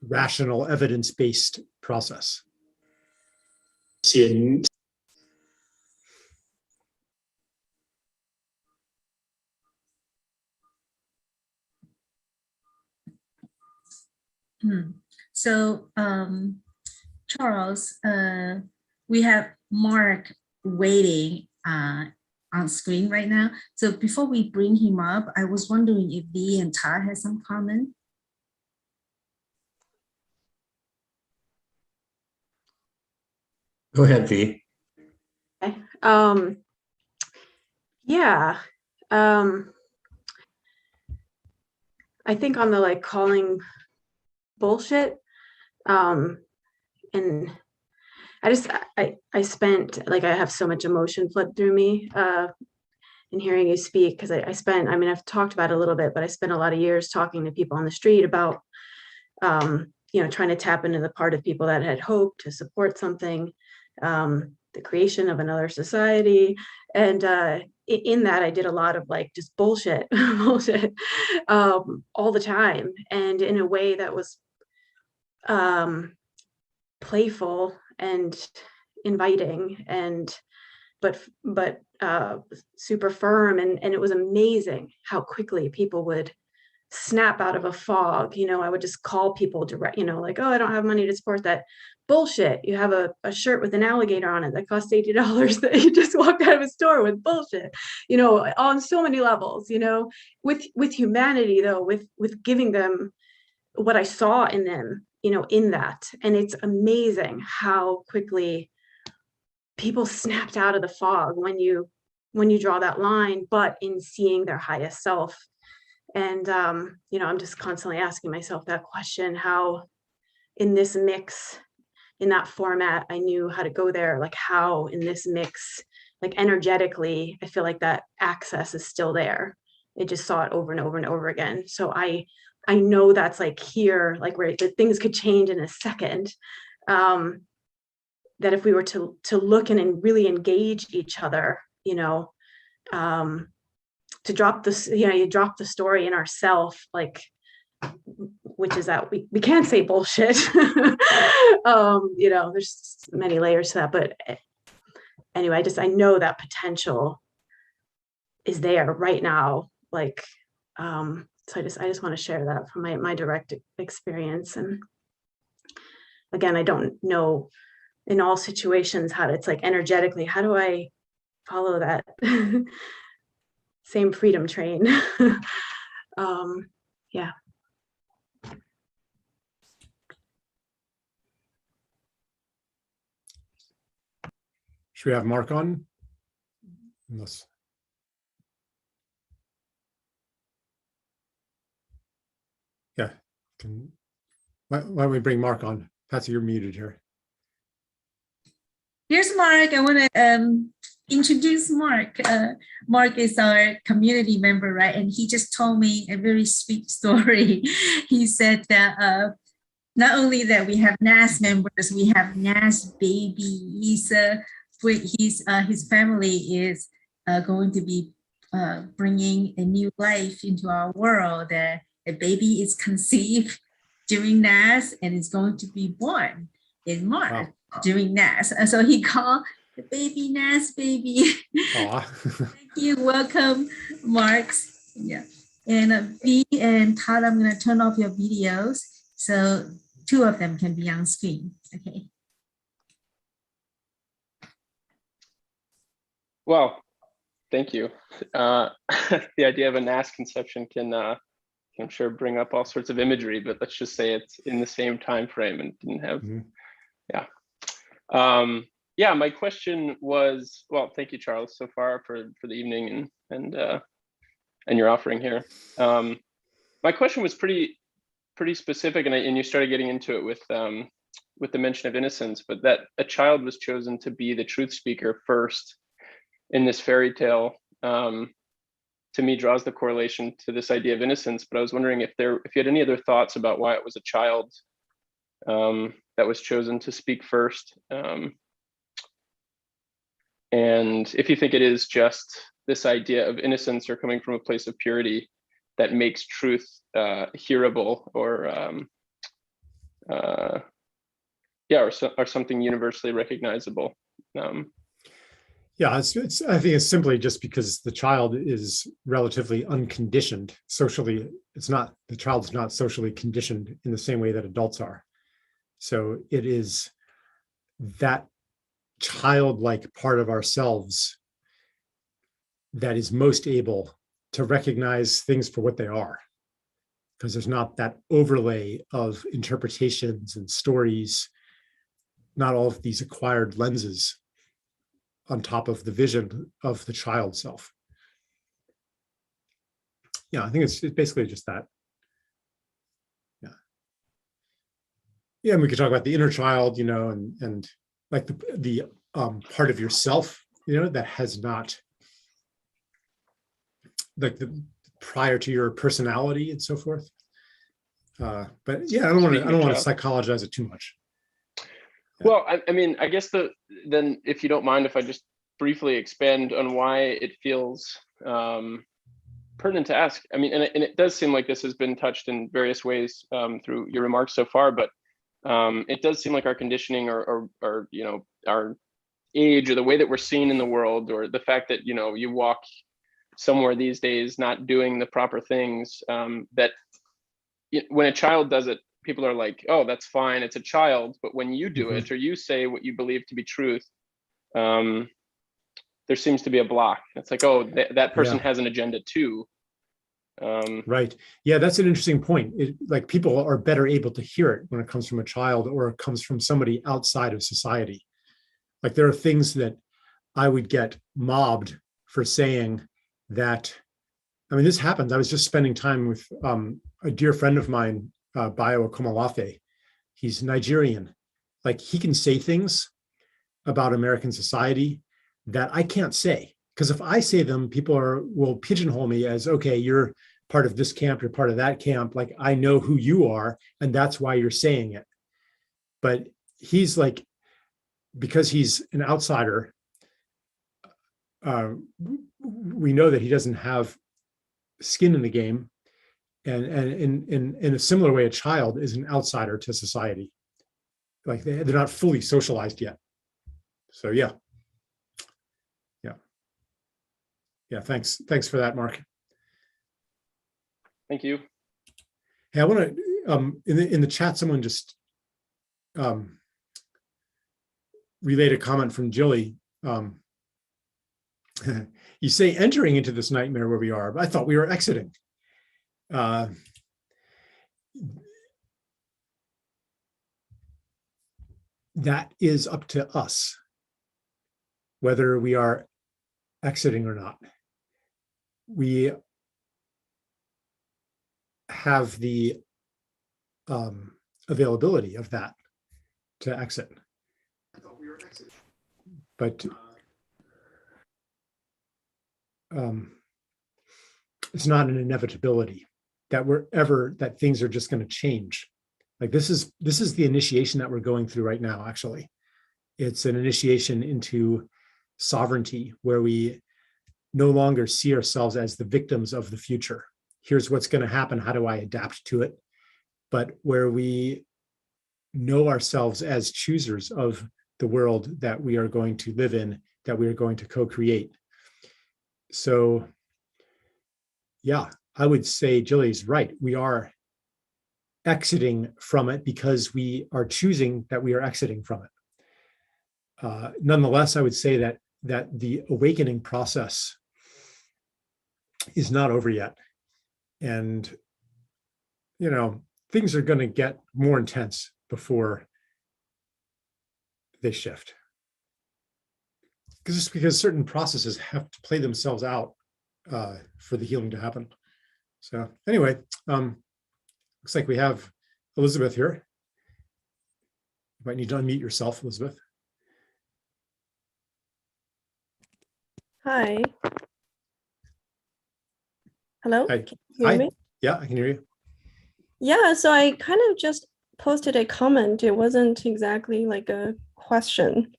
rational evidence-based process. So, Charles, we have Mark waiting on screen right now. So before we bring him up, I was wondering if Vie and Todd has some comment. Go ahead, Vie. Okay. Yeah. I think on the calling bullshit, and I spent I have so much emotion flood through me in hearing you speak, because I've talked about it a little bit, but I spent a lot of years talking to people on the street about trying to tap into the part of people that had hope to support something, the creation of another society. And in that, I did a lot of just bullshit all the time, and in a way that was playful and inviting, and but super firm, and it was amazing how quickly people would snap out of a fog. I would just call people direct, oh, I don't have money to support that. Bullshit. You have a shirt with an alligator on it that costs $80 that you just walked out of a store with. Bullshit. On so many levels, with humanity though, with giving them what I saw in them, in that. And it's amazing how quickly people snapped out of the fog when you draw that line, but in seeing their highest self. And, I'm just constantly asking myself that question, how in this mix, in that format, I knew how to go there, how in this mix, energetically, I feel like that access is still there. I just saw it over and over and over again. So I know that's here, where the things could change in a second. That if we were to look and really engage each other, you know, to drop this, you know, you drop the story in ourself, like, which is that we can't say bullshit. You know, there's many layers to that, but anyway, I know that potential is there right now. Like, so I just want to share that from my direct experience. And again, I don't know in all situations how to, it's like energetically, how do I follow that same freedom train? Yeah. Should we have Mark on? Unless... Yeah. Why don't we bring Mark on? Patsy, you're muted here. Here's Mark. I want to introduce Mark. Mark is our community member, right? And he just told me a very sweet story. He said that not only that we have NAS members, we have NAS baby. His family is going to be bringing a new life into our world. A baby is conceived during NAS and is going to be born in March. Wow. During NAS. So he called the baby NAS baby. Thank you. Welcome, Mark. Yeah. And Vie and Todd, I'm going to turn off your videos so two of them can be on screen. Okay. Well, thank you. The idea of a NAS conception can, I'm sure, bring up all sorts of imagery, but let's just say it's in the same time frame and didn't have, yeah. Yeah, my question was, well, thank you, Charles, so far for the evening and your offering here. My question was pretty specific, and you started getting into it with the mention of innocence, but that a child was chosen to be the truth speaker first in this fairy tale, to me draws the correlation to this idea of innocence. But I was wondering if you had any other thoughts about why it was a child that was chosen to speak first, and if you think it is just this idea of innocence or coming from a place of purity that makes truth hearable, or or something universally recognizable. Yeah, I think it's simply just because the child is relatively unconditioned socially. The child is not socially conditioned in the same way that adults are. So it is that childlike part of ourselves that is most able to recognize things for what they are, because there's not that overlay of interpretations and stories, not all of these acquired lenses on top of the vision of the child self. Yeah, I think it's basically just that. Yeah, and we could talk about the inner child, you know, and like the part of yourself, you know, that has not, like the prior to your personality and so forth. But yeah, I don't want to psychologize it too much. Yeah. Well, I mean, I guess then if you don't mind, if I just briefly expand on why it feels pertinent to ask. I mean, and it does seem like this has been touched in various ways through your remarks so far, but it does seem like our conditioning or you know, our age or the way that we're seen in the world, or the fact that, you know, you walk somewhere these days not doing the proper things, that when a child does it, people are like, oh, that's fine, it's a child. But when you do it, or you say what you believe to be truth, there seems to be a block. It's like, oh, that person has an agenda too. Right. Yeah, that's an interesting point. Like, people are better able to hear it when it comes from a child or it comes from somebody outside of society. Like, there are things that I would get mobbed for saying that. I mean, this happens. I was just spending time with a dear friend of mine, Bayo Komolafe. He's Nigerian. Like, he can say things about American society that I can't say, because if I say them, people will pigeonhole me as, okay, you're part of this camp, you're part of that camp. Like, I know who you are, and that's why you're saying it. But he's like, because he's an outsider, we know that he doesn't have skin in the game. And in a similar way, a child is an outsider to society. Like they're not fully socialized yet. So yeah. Thanks for that, Mark. Thank you. Hey, I want to in the chat, someone just relayed a comment from Jilly. You say entering into this nightmare where we are, but I thought we were exiting. That is up to us, whether we are exiting or not. We have the availability of that to exit. I thought we were exiting. But it's not an inevitability that things are just going to change. Like this is the initiation that we're going through right now, actually. It's an initiation into sovereignty where we no longer see ourselves as the victims of the future. Here's what's going to happen. How do I adapt to it? But where we know ourselves as choosers of the world that we are going to live in, that we are going to co-create. So, yeah, I would say Jilly's right. We are exiting from it because we are choosing that we are exiting from it. Nonetheless, I would say that the awakening process is not over yet. And, things are going to get more intense before they shift. Because certain processes have to play themselves out for the healing to happen. So anyway, looks like we have Elizabeth here. You might need to unmute yourself, Elizabeth. Hi. Hello? Hi. Can you hear Hi. me? Yeah, I can hear you. Yeah, so I kind of just posted a comment. It wasn't exactly like a question.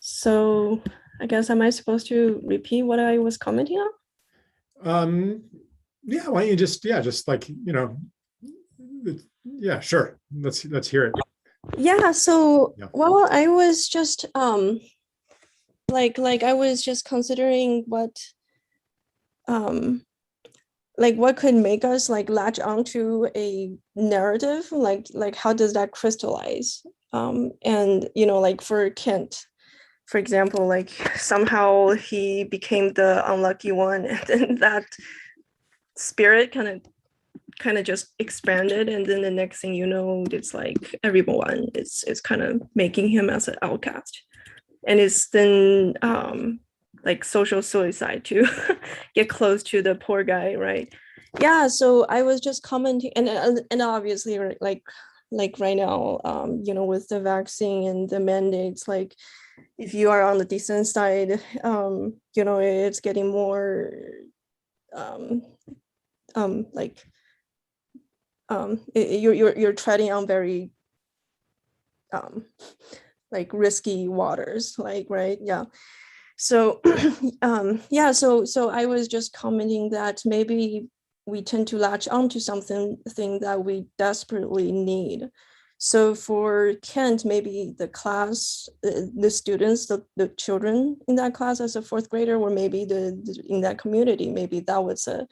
So I guess, am I supposed to repeat what I was commenting on? Yeah, why don't you just like, yeah, sure. Let's hear it. Yeah, so Yeah. well, I was just like I was just considering what what could make us like latch onto a narrative, like how does that crystallize? And like for Kent, for example, like somehow he became the unlucky one, and then that spirit kind of just expanded, and then the next thing you know, it's like everyone is kind of making him as an outcast, and it's then like social suicide to get close to the poor guy, right? Yeah, so I was just commenting, and obviously like right now, with the vaccine and the mandates, like if you are on the decent side, it's getting more you're treading on very like risky waters, like, right? Yeah. So so I was just commenting that maybe we tend to latch onto something that we desperately need. So for Kent, maybe the class, the students, the children in that class as a fourth grader, or maybe in that community, maybe that was a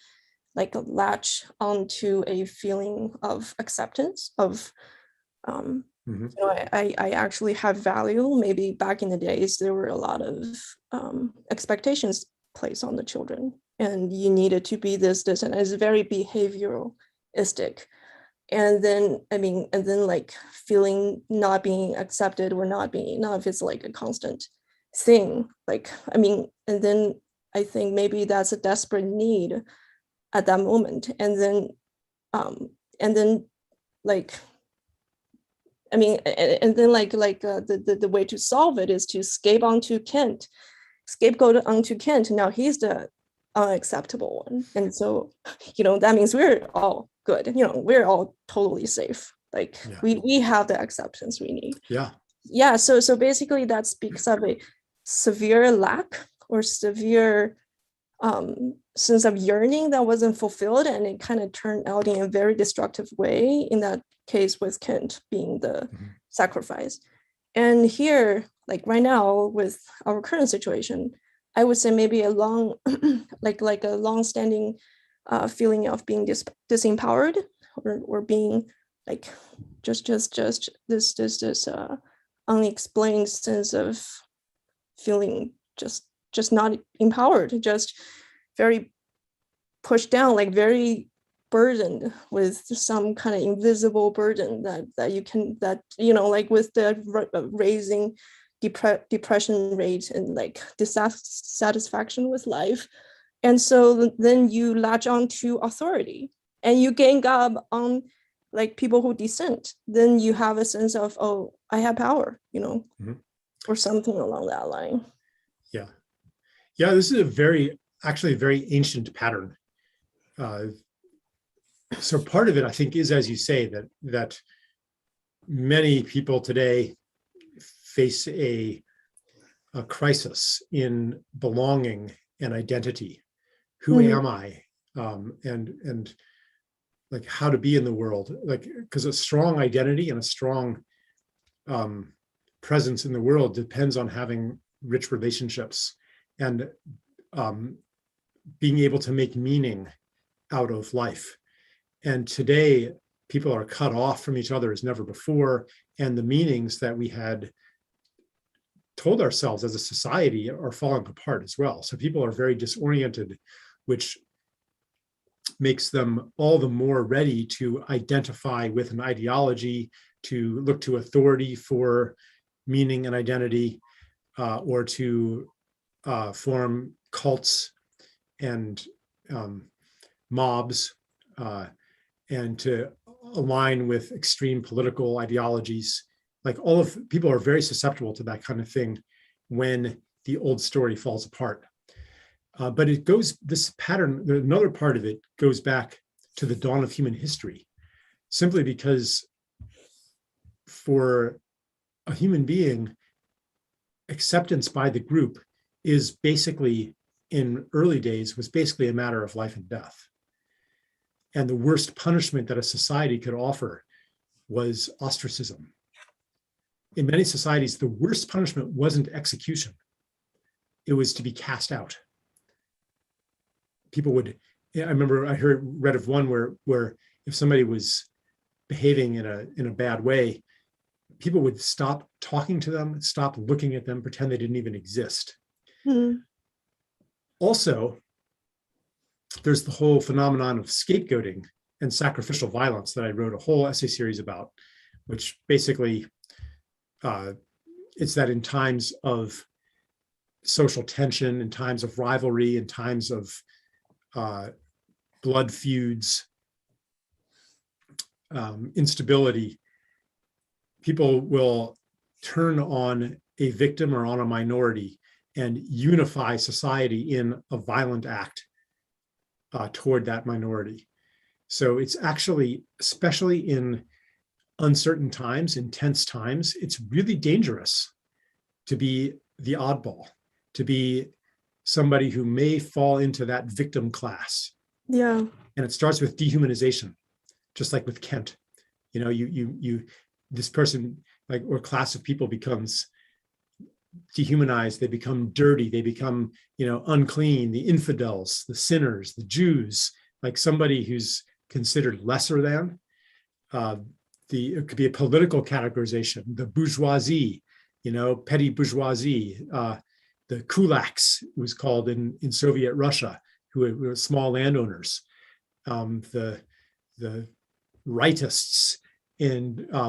latch onto a feeling of acceptance of I actually have value. Maybe back in the days there were a lot of expectations placed on the children, and you needed to be this, and it's very behavioralistic. And then like feeling not being accepted or not if it's like a constant thing, and then I think maybe that's a desperate need at that moment. And then the way to solve it is to scapegoat onto Kent. Now he's the unacceptable one, and so that means we're all good. We're all totally safe. We have the acceptance we need. Yeah. Yeah. So basically that speaks of a severe lack or severe sense of yearning that wasn't fulfilled, and it kind of turned out in a very destructive way, in that case with Kent being the sacrifice. And here, like right now with our current situation, I would say maybe a long like a long-standing feeling of being disempowered, or being like just this unexplained sense of feeling just not empowered, just very pushed down, like very burdened with some kind of invisible burden that you know, like with the raising depression rate and like dissatisfaction with life. And so then you latch on to authority and you gang up on like people who dissent. Then you have a sense of, oh, I have power, you know, or something along that line. Yeah. Yeah, this is actually a very ancient pattern. So part of it, I think, is, as you say, that many people today face a crisis in belonging and identity. Who am I? And like how to be in the world, like, because a strong identity and a strong presence in the world depends on having rich relationships and being able to make meaning out of life. And today, people are cut off from each other as never before. And the meanings that we had told ourselves as a society are falling apart as well. So people are very disoriented, which makes them all the more ready to identify with an ideology, to look to authority for meaning and identity, or to form cults and mobs, and to align with extreme political ideologies. Like people are very susceptible to that kind of thing when the old story falls apart. But this pattern, another part of it goes back to the dawn of human history, simply because for a human being, acceptance by the group is basically, in early days, was basically a matter of life and death. And the worst punishment that a society could offer was ostracism. In many societies, the worst punishment wasn't execution. It was to be cast out. People would, I remember I read of one where if somebody was behaving in a bad way, people would stop talking to them, stop looking at them, pretend they didn't even exist. Also, there's the whole phenomenon of scapegoating and sacrificial violence that I wrote a whole essay series about, which basically it's that in times of social tension, in times of rivalry, in times of blood feuds, instability, people will turn on a victim or on a minority and unify society in a violent act toward that minority. So it's actually, especially in uncertain times, intense times, it's really dangerous to be the oddball, to be somebody who may fall into that victim class. Yeah. And it starts with dehumanization, just like with Kent. You know, this person, like, or class of people becomes dehumanized, they become dirty, they become, you know, unclean, the infidels, the sinners, the Jews, like somebody who's considered lesser than. It could be a political categorization, the bourgeoisie, you know, petty bourgeoisie, the kulaks, it was called in Soviet Russia, who were small landowners, the rightists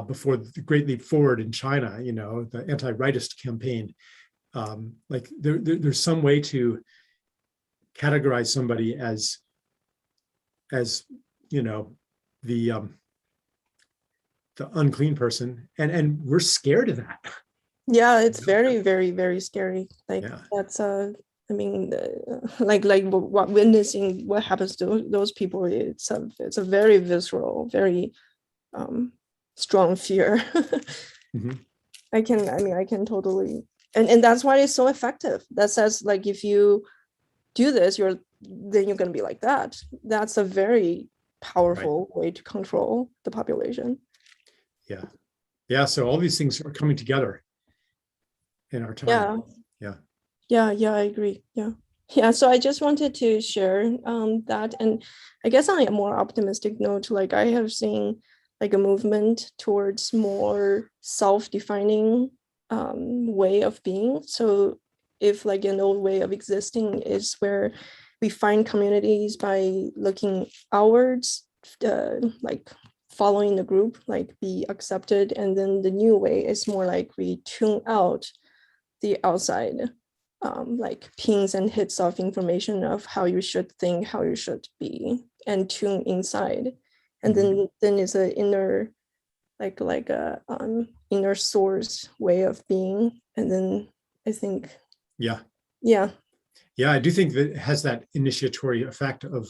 before the Great Leap Forward in China, you know, the anti-rightist campaign. Like there's some way to categorize somebody as you know, the unclean person, and we're scared of that. Yeah, it's very, very, very scary. Like that's I mean, like witnessing what happens to those people. It's a very visceral, very strong fear. I can totally And that's why it's so effective. That says, like, if you do this, then you're going to be like that. That's a very powerful way to control the population. Yeah. So all these things are coming together in our time. Yeah, I agree. Yeah. So I just wanted to share that. And I guess on a more optimistic note, like, I have seen like a movement towards more self-defining way of being. So if like an old way of existing is where we find communities by looking outwards, like following the group, like be accepted, and then the new way is more like we tune out the outside, like pings and hits of information of how you should think, how you should be, and tune inside. And then it's an inner, like a inner source way of being. And then I think, Yeah, I do think that it has that initiatory effect of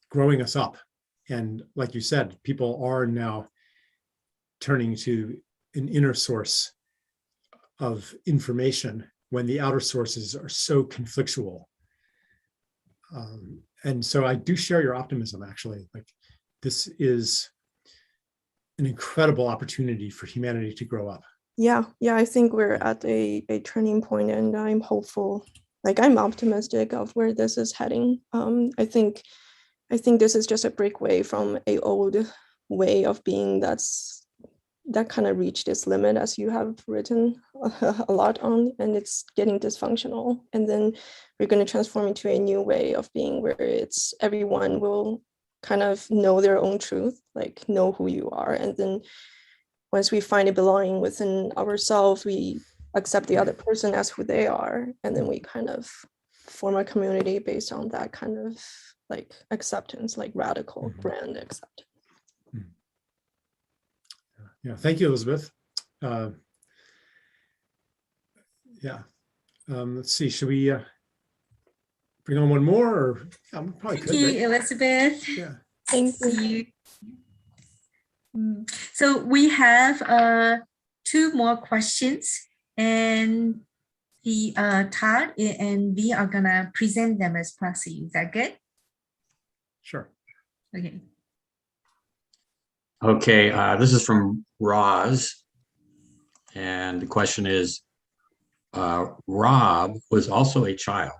growing us up. And like you said, people are now turning to an inner source of information when the outer sources are so conflictual. And so I do share your optimism, actually. Like, this is an incredible opportunity for humanity to grow up. Yeah, I think we're at a turning point, and I'm hopeful. Like, I'm optimistic of where this is heading. I think this is just a breakaway from a old way of being that kind of reached its limit, as you have written a lot on, and it's getting dysfunctional. And then we're going to transform into a new way of being where it's everyone will kind of know their own truth, like know who you are. And then once we find a belonging within ourselves, we accept the other person as who they are. And then we kind of form a community based on that kind of like acceptance, like radical brand acceptance. Yeah, thank you, Elizabeth. Let's see, should we bring on one more? Or probably Thank you, Elizabeth. Yeah. Thank you. So we have 2 more questions, and the Todd and Vie are gonna present them as proxy. Is that good? Sure. Okay. Okay, this is from Roz. And the question is, Rob was also a child.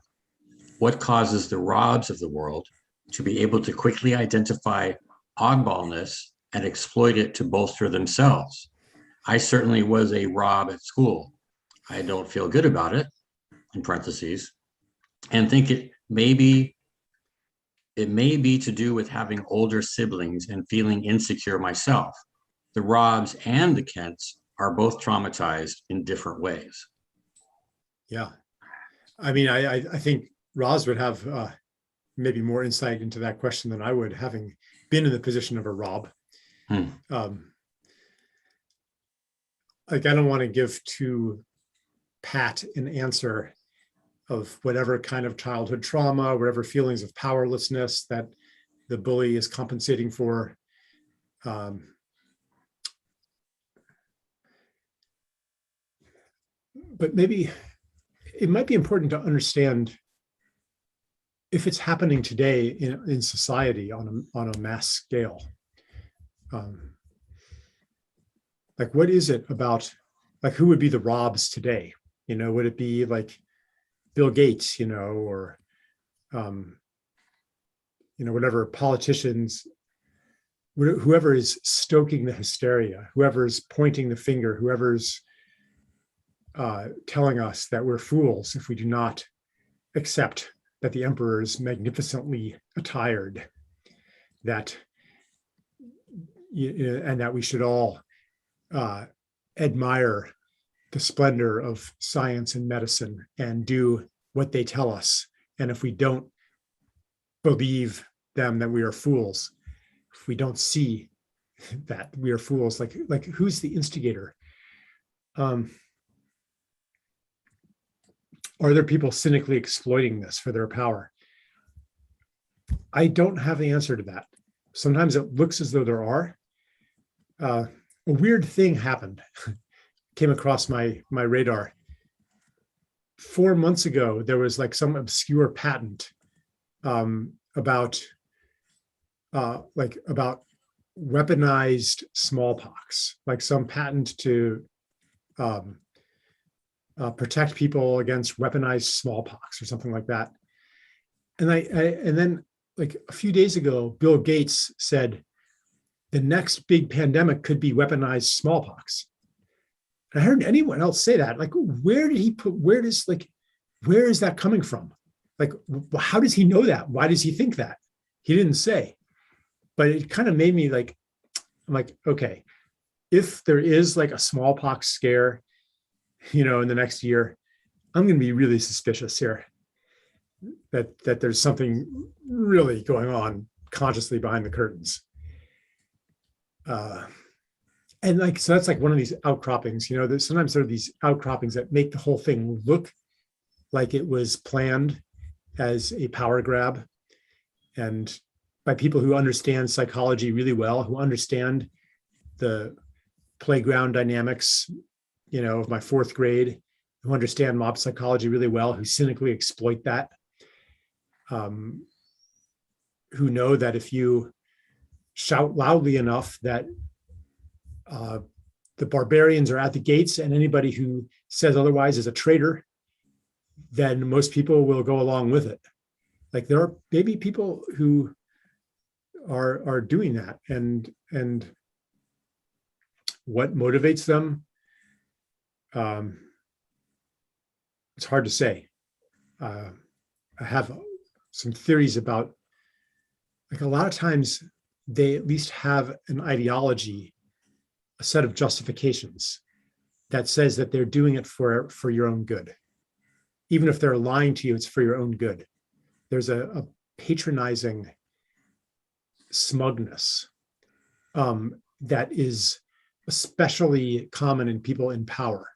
What causes the Robs of the world to be able to quickly identify oddballness and exploit it to bolster themselves? I certainly was a Rob at school. I don't feel good about it, in parentheses, and think it may be to do with having older siblings and feeling insecure myself. The Robs and the Kents are both traumatized in different ways. Yeah. I mean, I think Roz would have maybe more insight into that question than I would, having been in the position of a Rob. Like, I don't want to give to pat an answer of whatever kind of childhood trauma, whatever feelings of powerlessness that the bully is compensating for. But maybe it might be important to understand if it's happening today in society on a mass scale. Like, what is it about, like, who would be the Robs today? You know, would it be like Bill Gates, or, whatever politicians, whoever is stoking the hysteria, whoever's pointing the finger, whoever's telling us that we're fools if we do not accept that the emperor is magnificently attired, that, and that we should all admire the splendor of science and medicine and do what they tell us. And if we don't believe them, that we are fools. If we don't see that we are fools, like who's the instigator? Are there people cynically exploiting this for their power? I don't have the answer to that. Sometimes it looks as though there are. A weird thing happened came across my radar. 4 months ago, there was like some obscure patent about weaponized smallpox, like some patent to protect people against weaponized smallpox or something like that. And and then like a few days ago, Bill Gates said the next big pandemic could be weaponized smallpox. And I heard anyone else say that. Like, where is that coming from? Like, how does he know that? Why does he think that? He didn't say. But it kind of made me like, I'm like, okay, if there is like a smallpox scare, in the next year, I'm going to be really suspicious here that there's something really going on consciously behind the curtains. And like, so that's like one of these outcroppings, sometimes there are these outcroppings that make the whole thing look like it was planned as a power grab, and by people who understand psychology really well, who understand the playground dynamics, of my 4th grade, who understand mob psychology really well, who cynically exploit that, who know that if you shout loudly enough that the barbarians are at the gates and anybody who says otherwise is a traitor, then most people will go along with it. Like, there are maybe people who are doing that, and what motivates them, it's hard to say. I have some theories about, like, a lot of times they at least have an ideology, a set of justifications that says that they're doing it for your own good. Even if they're lying to you, it's for your own good. There's a patronizing smugness that is especially common in people in power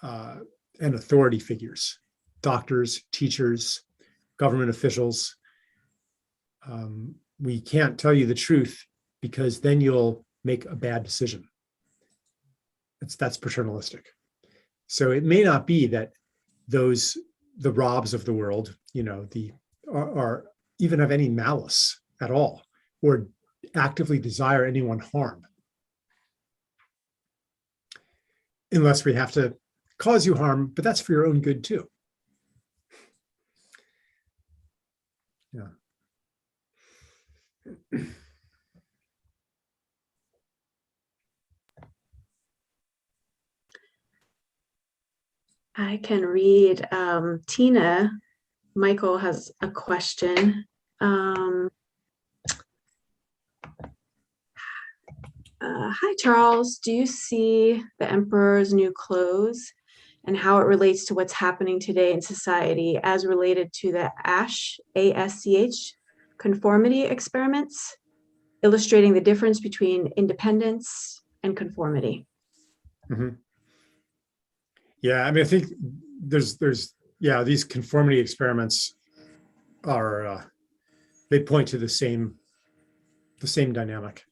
and authority figures, doctors, teachers, government officials. We can't tell you the truth because then you'll make a bad decision. That's paternalistic. So it may not be that the Robs of the world, are even have any malice at all, or actively desire anyone harm, unless we have to cause you harm, but that's for your own good too. Yeah. I can read. Tina, Michael has a question. Hi, Charles. Do you see the Emperor's New Clothes and how it relates to what's happening today in society as related to the ASH, ASCH, conformity experiments, illustrating the difference between independence and conformity? Mm-hmm. Yeah, I mean, I think there's these conformity experiments are they point to the same dynamic.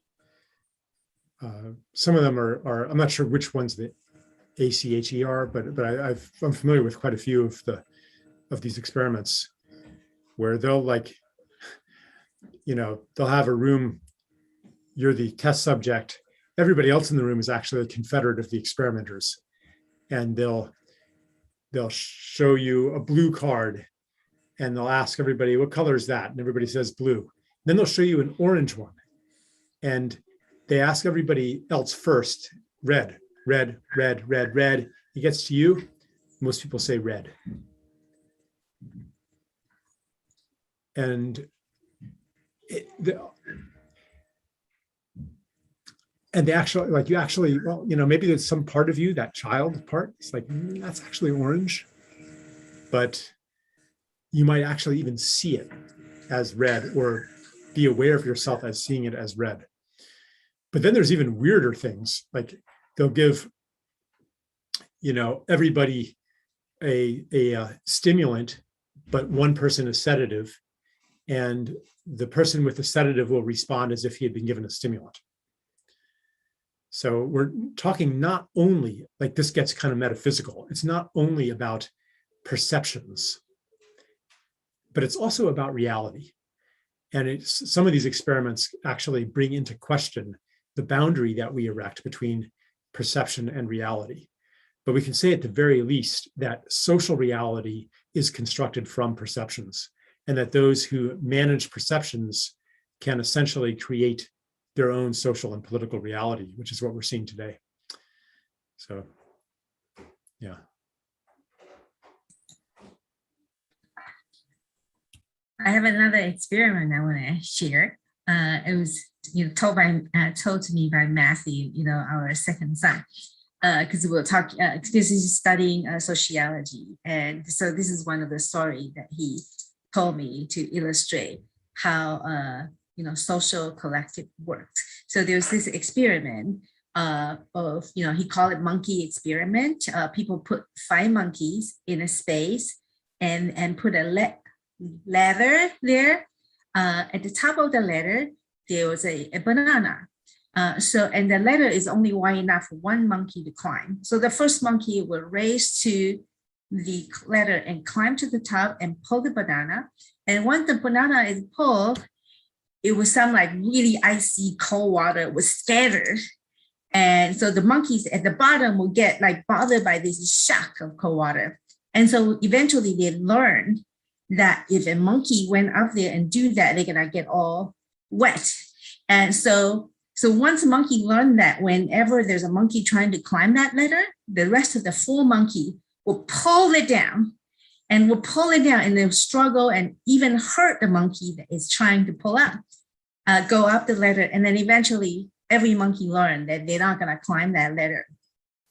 Some of them are I'm not sure which ones the ACHE are, but I'm familiar with quite a few of these experiments where they'll they'll have a room, you're the test subject, everybody else in the room is actually a confederate of the experimenters. And they'll show you a blue card and they'll ask everybody, what color is that? And everybody says blue. Then they'll show you an orange one. And they ask everybody else first, red, red, red, red, red. It gets to you, most people say red. And they actually, maybe there's some part of you, that child part, it's like, that's actually orange. But you might actually even see it as red or be aware of yourself as seeing it as red. But then there's even weirder things, like they'll give, everybody a stimulant, but one person a sedative, and the person with the sedative will respond as if he had been given a stimulant. So we're talking not only, like this gets kind of metaphysical, it's not only about perceptions, but it's also about reality. And some of these experiments actually bring into question the boundary that we erect between perception and reality. But we can say at the very least that social reality is constructed from perceptions, and that those who manage perceptions can essentially create their own social and political reality, which is what we're seeing today. So, yeah. I have another experiment I want to share. It was told to me by Matthew, our second son, because we'll talk. This is studying sociology, and so this is one of the stories that he told me to illustrate how social collective worked. So there's this experiment of he called it monkey experiment. People put 5 monkeys in a space and put a ladder there. At the top of the ladder, there was a banana. And the ladder is only wide enough for 1 monkey to climb. So the first monkey will race to the ladder and climb to the top and pull the banana. And once the banana is pulled, it would sound like really icy cold water was scattered. And so the monkeys at the bottom will get like bothered by this shock of cold water. And so eventually they learned that if a monkey went up there and do that, they're gonna get all wet. And so once a monkey learned that whenever there's a monkey trying to climb that ladder, the rest of the 4 monkey will pull it down and they'll struggle and even hurt the monkey that is trying to pull up, go up the ladder. And then eventually every monkey learned that they're not gonna climb that ladder.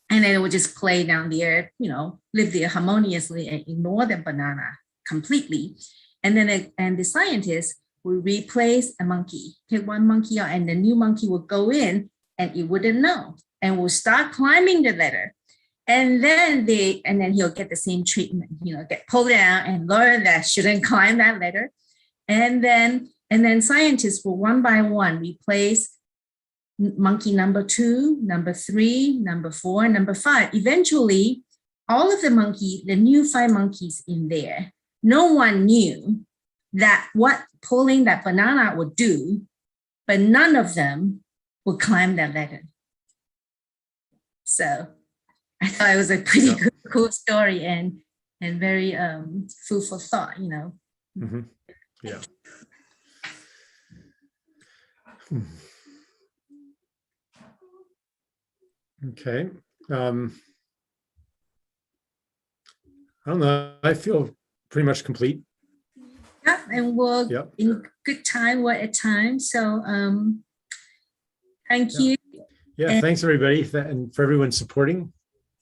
And then it would just play down there, live there harmoniously and ignore the banana completely. And then the scientists will replace a monkey, take 1 monkey out, and the new monkey will go in and it wouldn't know and will start climbing the ladder. And then he'll get the same treatment, get pulled down and learn that shouldn't climb that ladder. And then scientists will 1 by 1 replace monkey number 2, number 3, number 4, number 5. Eventually, all of the new 5 monkeys in there, no one knew that what pulling that banana would do, but none of them would climb that ladder. So I thought it was a pretty cool story and very food for thought, Mm-hmm. Yeah. Okay. I don't know. I feel pretty much complete. Yeah, and we're in good time, we're at time. So thank you. Yeah, thanks everybody and for everyone supporting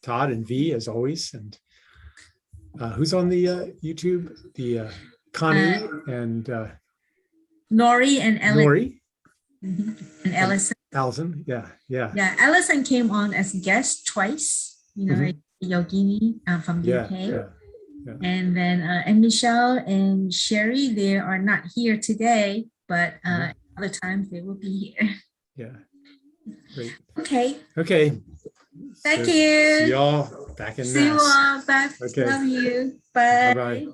Todd and Vie as always. And who's on the YouTube? The Connie and Nori and Ellen. Nori. And Allison. Allison, yeah. Yeah, Allison came on as guest twice, Yogini from the UK. Yeah. And then and Michelle and Sherry, they are not here today, but other times they will be here. Yeah, great. Okay. So Thank you. See y'all back in See you all back. Okay. Love you. Bye. Bye-bye.